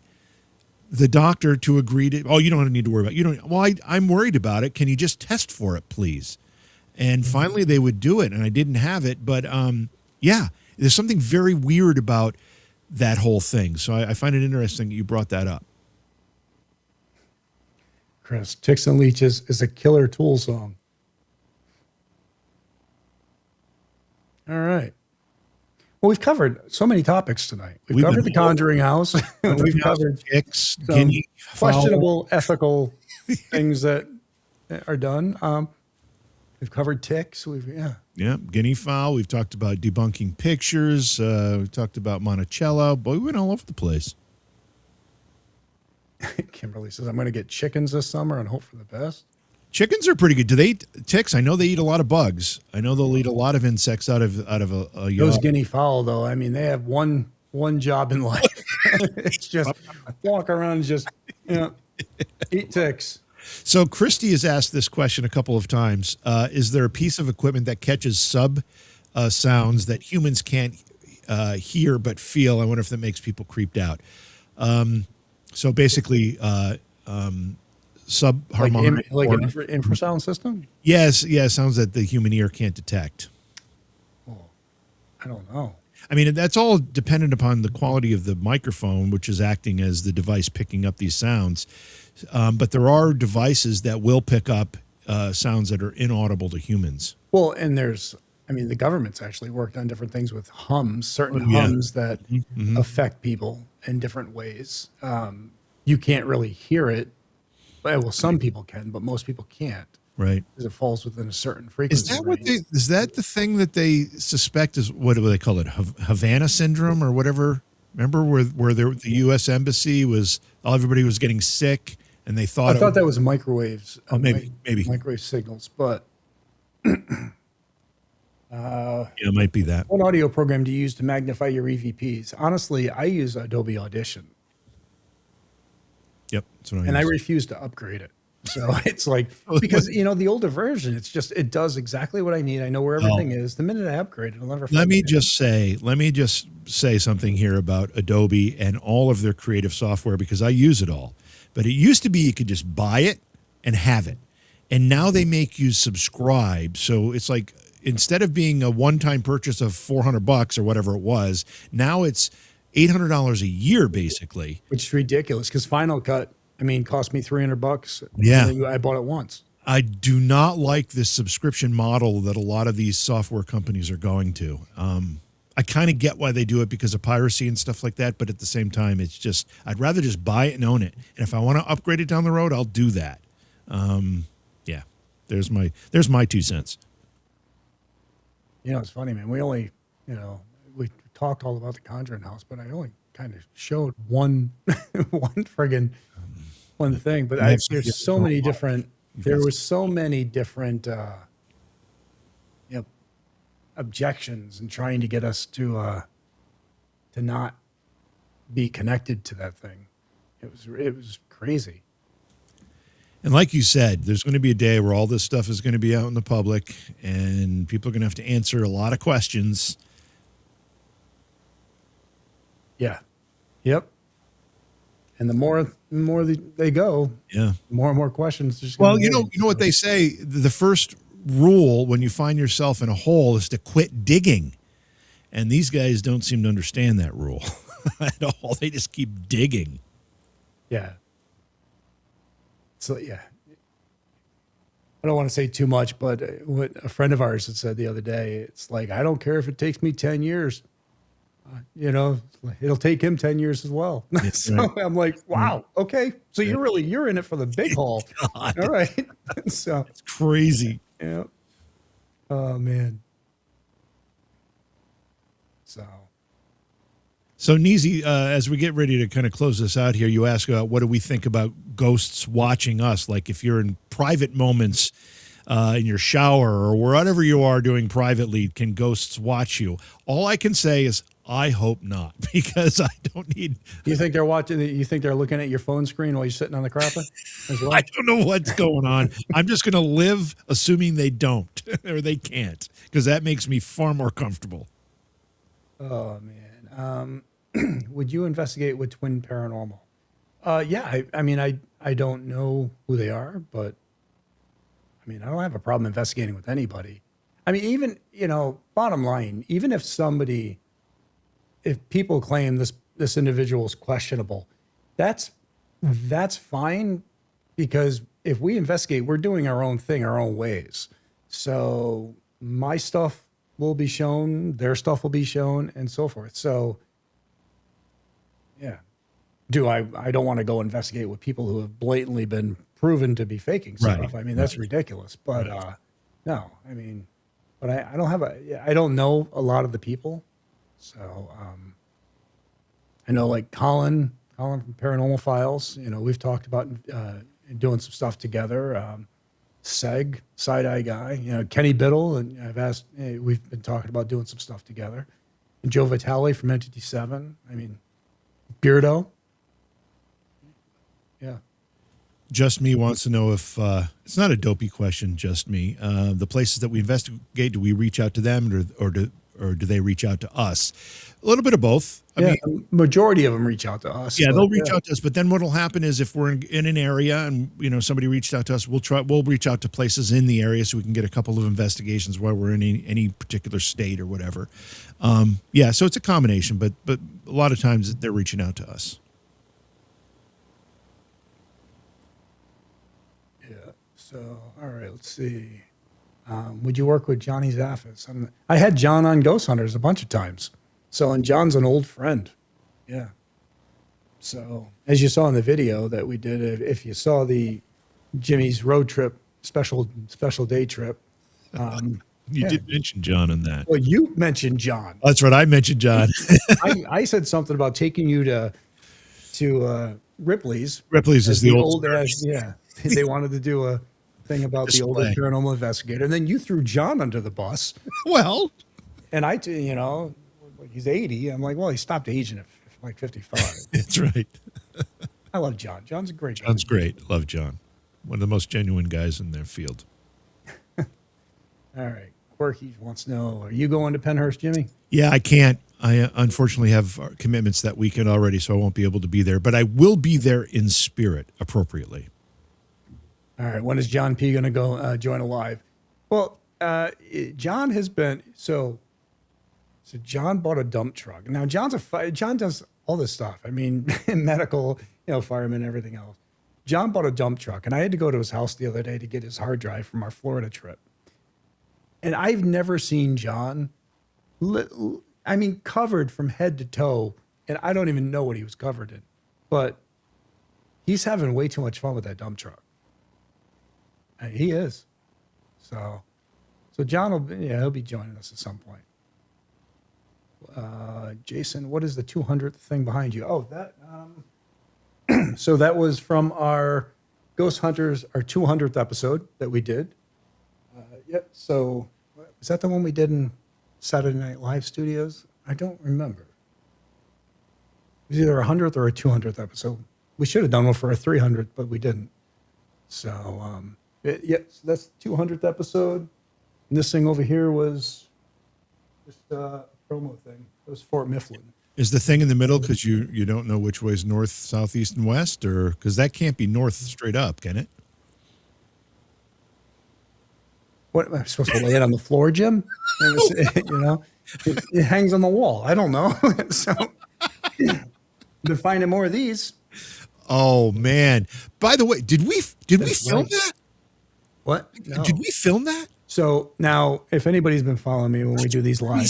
the doctor to agree to, oh, you don't need to worry about it. You don't. Well, I'm worried about it. Can you just test for it, please? And finally they would do it, and I didn't have it. But yeah, there's something very weird about that whole thing. So I find it interesting that you brought that up. Chris, Ticks and Leeches is a killer Tool song. All right. Well, we've covered so many topics tonight. We've covered the Conjuring House. We've covered ticks, some guinea fowl. questionable ethical things that are done. We've covered ticks. Yeah, guinea fowl. We've talked about debunking pictures. We've talked about Monticello. Boy, we went all over the place. Kimberly says, I'm going to get chickens this summer and hope for the best. Chickens are pretty good. Do they eat ticks? I know they eat a lot of bugs. I know they'll eat a lot of insects out of a Those guinea fowl, though, I mean, they have one job in life. It's just walk around and just eat ticks. So Christy has asked this question a couple of times. Is there a piece of equipment that catches sub sounds that humans can't hear but feel? I wonder if that makes people creeped out. So basically, subharmonic, like an infrasound system. Yes, sounds that the human ear can't detect. Oh, I don't know. I mean, that's all dependent upon the quality of the microphone, which is acting as the device picking up these sounds. But there are devices that will pick up sounds that are inaudible to humans. Well, and the government's actually worked on different things with certain hums that affect people in different ways. You can't really hear it. Well, some people can, but most people can't. Right. Because it falls within a certain frequency. Is that the thing that they suspect is, what do they call it? Havana syndrome or whatever? Remember where the U.S. Embassy everybody was getting sick and they thought. I thought that was microwaves. Oh, maybe. Microwave signals, but. Yeah, it might be that. What audio program do you use to magnify your EVPs? Honestly, I use Adobe Audition. Yep. That's what I use. And I refuse to upgrade it. So it's like, because, the older version, it does exactly what I need. I know where everything is. The minute I upgrade it, I'll never find Let me just say something here about Adobe and all of their creative software, because I use it all. But it used to be you could just buy it and have it. And now they make you subscribe. So it's like, instead of being a one-time purchase of $400 or whatever it was, now it's $800 a year, basically. Which is ridiculous, because Final Cut, cost me $300. Yeah. I bought it once. I do not like this subscription model that a lot of these software companies are going to. I kind of get why they do it because of piracy and stuff like that, but at the same time, it's just, I'd rather just buy it and own it. And if I want to upgrade it down the road, I'll do that. Yeah, there's my 2 cents. It's funny, man. We only, we talked all about the Conjuring House, but I only kind of showed one friggin' one thing, but You have somebody there's else so on many the line. different. You've There got was so many different, you know, objections and trying to get us to not be connected to that thing. It was crazy. And like you said, there's going to be a day where all this stuff is going to be out in the public and people are going to have to answer a lot of questions. Yeah. Yep. And the more they go, Yeah. more and more questions just going Well, to raise. you know what they say, the first rule when you find yourself in a hole is to quit digging. And these guys don't seem to understand that rule at all. They just keep digging. Yeah. So yeah, I don't want to say too much, but what a friend of ours had said the other day, it's like, I don't care if it takes me 10 years, it'll take him 10 years as well. So Right. I'm like, wow, okay. So you're in it for the big haul. God, All right. So, it's crazy. yeah. Oh man. So, So, Neezy, as we get ready to kind of close this out here, you ask what do we think about ghosts watching us? Like if you're in private moments in your shower or wherever you are doing privately, can ghosts watch you? All I can say is I hope not, because I don't need. you think they're watching? You think they're looking at your phone screen while you're sitting on the crapper as well? I don't know what's going on. I'm just going to live assuming they don't or they can't, because that makes me far more comfortable. Oh man. Would you investigate with Twin Paranormal? Yeah. I mean, I don't know who they are, but I mean, I don't have a problem investigating with anybody. I mean, even, bottom line, even if people claim this individual is questionable, that's fine, because if we investigate, we're doing our own thing, our own ways. So my stuff will be shown, their stuff will be shown, and so forth. So yeah. I don't want to go investigate with people who have blatantly been proven to be faking Right, stuff. I mean, that's right, ridiculous. But right. no, I mean, but I don't have I don't know a lot of the people. So I know like Colin from Paranormal Files, we've talked about doing some stuff together. Seg, Side Eye Guy, Kenny Biddle, and we've been talking about doing some stuff together. And Joe Vitale from Entity 7. I mean, Beardo. Yeah. Just Me wants to know if it's not a dopey question. Just Me, the places that we investigate, do we reach out to them, or do they reach out to us? A little bit of both. I mean, the majority of them reach out to us. yeah, but, they'll reach out to us. But then what'll happen is if we're in an area and somebody reached out to us, we'll reach out to places in the area so we can get a couple of investigations while we're in any particular state or whatever. Yeah, so it's a combination, but a lot of times they're reaching out to us. Yeah. So, all right, let's see. Would you work with Johnny Zaffis? I had John on Ghost Hunters a bunch of times. So, and John's an old friend. Yeah. So, as you saw in the video that we did, if you saw the Jimmy's road trip special day trip, You did mention John in that. well, you mentioned John. That's right. I mentioned John. I said something about taking you to Ripley's. Ripley's is as the old old. as yeah. They wanted to do a thing about the older Display. paranormal investigator, and then you threw John under the bus. Well, And he's 80. I'm like, well, he stopped aging at like 55. that's right. I love John. John's a great guy. John's great. Love John. One of the most genuine guys in their field. All right. Quirky wants to know, are you going to Pennhurst, Jimmy? Yeah, I can't. I unfortunately have commitments that weekend already, so I won't be able to be there. But I will be there in spirit, appropriately. All right. When is John P. going to go join a live? Well, John has been so John bought a dump truck. Now John does all this stuff. I mean, medical, fireman, everything else. John bought a dump truck, and I had to go to his house the other day to get his hard drive from our Florida trip. And I've never seen John, covered from head to toe, and I don't even know what he was covered in. But he's having way too much fun with that dump truck. And he is. So John he'll be joining us at some point. Jason, what is the 200th thing behind you? Oh, that So that was from our Ghost Hunters, our 200th episode that we did. Yep. So is that the one we did in Saturday Night Live studios? I don't remember. It was either a 100th or a 200th episode. We should have done one for a 300th, but we didn't. So, so that's the 200th episode. And this thing over here was just a promo thing. It was Fort Mifflin. Is the thing in the middle because you don't know which way is north, south, east, and west? Or because that can't be north straight up, can it? What am I supposed to lay it on the floor, Jim? It hangs on the wall. I don't know. So to find more of these. Oh man! By the way, did we film that? What? No. Did we film that? So now, if anybody's been following me when we do these live,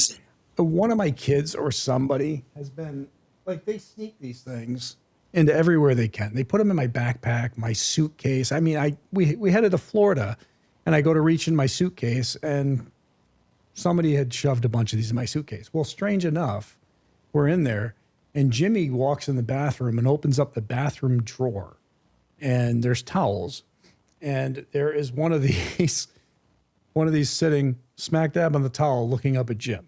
one of my kids or somebody has been like, they sneak these things into everywhere they can. They put them in my backpack, my suitcase. I mean, we headed to Florida, and I go to reach in my suitcase, and somebody had shoved a bunch of these in my suitcase. Well, strange enough, we're in there, and Jimmy walks in the bathroom and opens up the bathroom drawer, and there's towels, and there is one of these sitting smack dab on the towel, looking up at Jim.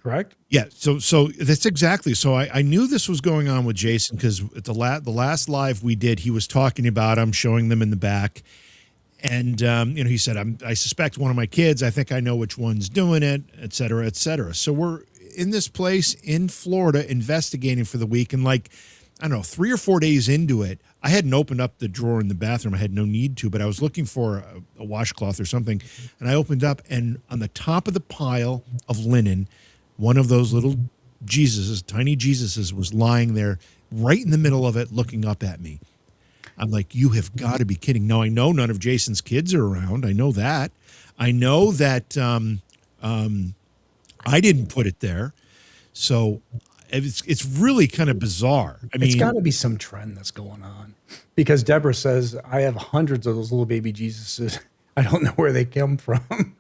Correct? Yeah. So that's exactly. So I knew this was going on with Jason because at the last live we did, he was talking about them, showing them in the back. And, he said, I suspect one of my kids, I think I know which one's doing it, et cetera, et cetera. So we're in this place in Florida investigating for the week. And I don't know, 3 or 4 days into it, I hadn't opened up the drawer in the bathroom. I had no need to, but I was looking for a washcloth or something. And I opened up, and on the top of the pile of linen, one of those little Jesuses, tiny Jesuses, was lying there right in the middle of it, looking up at me. I'm like, you have got to be kidding. Now, I know none of Jason's kids are around. I know that. I know that I didn't put it there. So it's really kind of bizarre. I mean, it's got to be some trend that's going on, because Deborah says, I have hundreds of those little baby Jesuses. I don't know where they come from.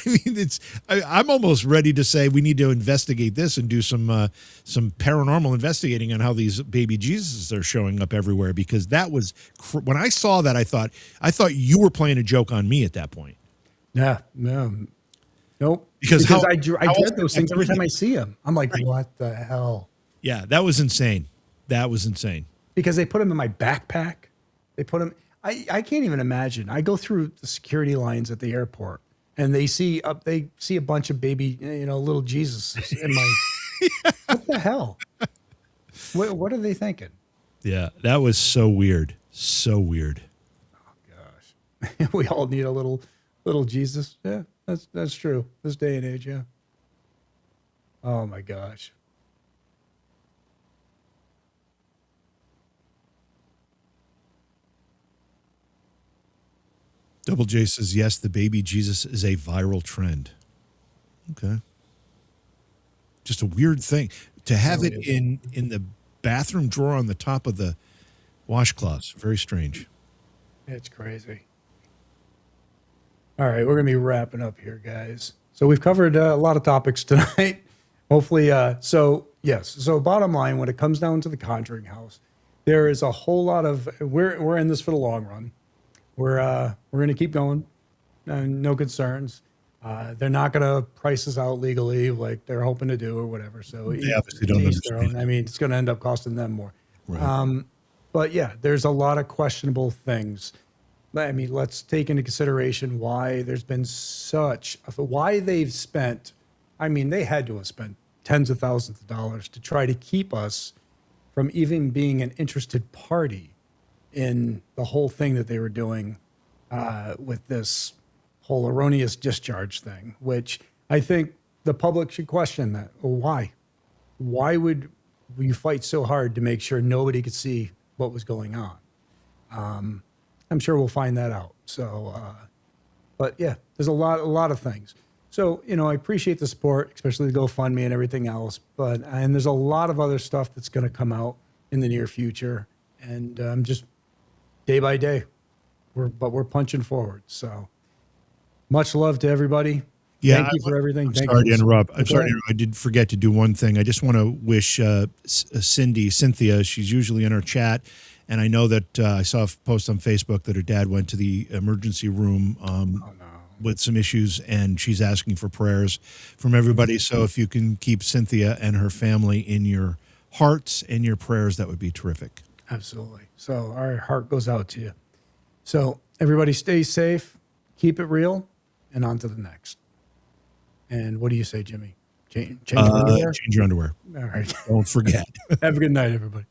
I mean, I'm almost ready to say we need to investigate this and do some paranormal investigating on how these baby Jesuses are showing up everywhere, because that was when I saw that, I thought you were playing a joke on me at that point. Yeah, no, nope. Because I dread those things every time I see them. I'm like, right. What the hell? Yeah, that was insane. That was insane. Because they put them in my backpack. They put them. I can't even imagine. I go through the security lines at the airport, and they see a bunch of baby, little Jesus in my. What the hell? What are they thinking? Yeah, that was so weird. So weird. Oh gosh, we all need a little Jesus. Yeah, that's true. This day and age, yeah. Oh my gosh. Double J says, yes, the baby Jesus is a viral trend. Okay. Just a weird thing. To have it in the bathroom drawer on the top of the washcloths. Very strange. It's crazy. All right, we're going to be wrapping up here, guys. So we've covered a lot of topics tonight. Hopefully, so bottom line, when it comes down to the Conjuring House, there is a whole lot of, we're in this for the long run. We're going to keep going. No concerns. They're not going to price us out legally like they're hoping to do or whatever. So they obviously don't understand. I mean, it's going to end up costing them more. Right. But yeah, there's a lot of questionable things. I mean, let's take into consideration why there's been why they've spent. I mean, they had to have spent tens of thousands of dollars to try to keep us from even being an interested party in the whole thing that they were doing with this whole erroneous discharge thing, which I think the public should question that. Well, why? Why would you fight so hard to make sure nobody could see what was going on? I'm sure we'll find that out. So, but yeah, there's a lot of things. So, I appreciate the support, especially the GoFundMe and everything else. And there's a lot of other stuff that's going to come out in the near future. And just day by day, we're punching forward. So much love to everybody. Yeah, Thank you for everything. I'm Thank sorry you. to interrupt. I'm Go sorry. ahead. I did forget to do one thing. I just want to wish Cynthia. She's usually in our chat, and I know that I saw a post on Facebook that her dad went to the emergency room Oh no. with some issues, and she's asking for prayers from everybody. So if you can keep Cynthia and her family in your hearts and your prayers, that would be terrific. Absolutely. So our heart goes out to you. So everybody stay safe, keep it real, and on to the next. And what do you say, Jimmy? Change your underwear? Change your underwear. All right. Don't forget. Have a good night, everybody.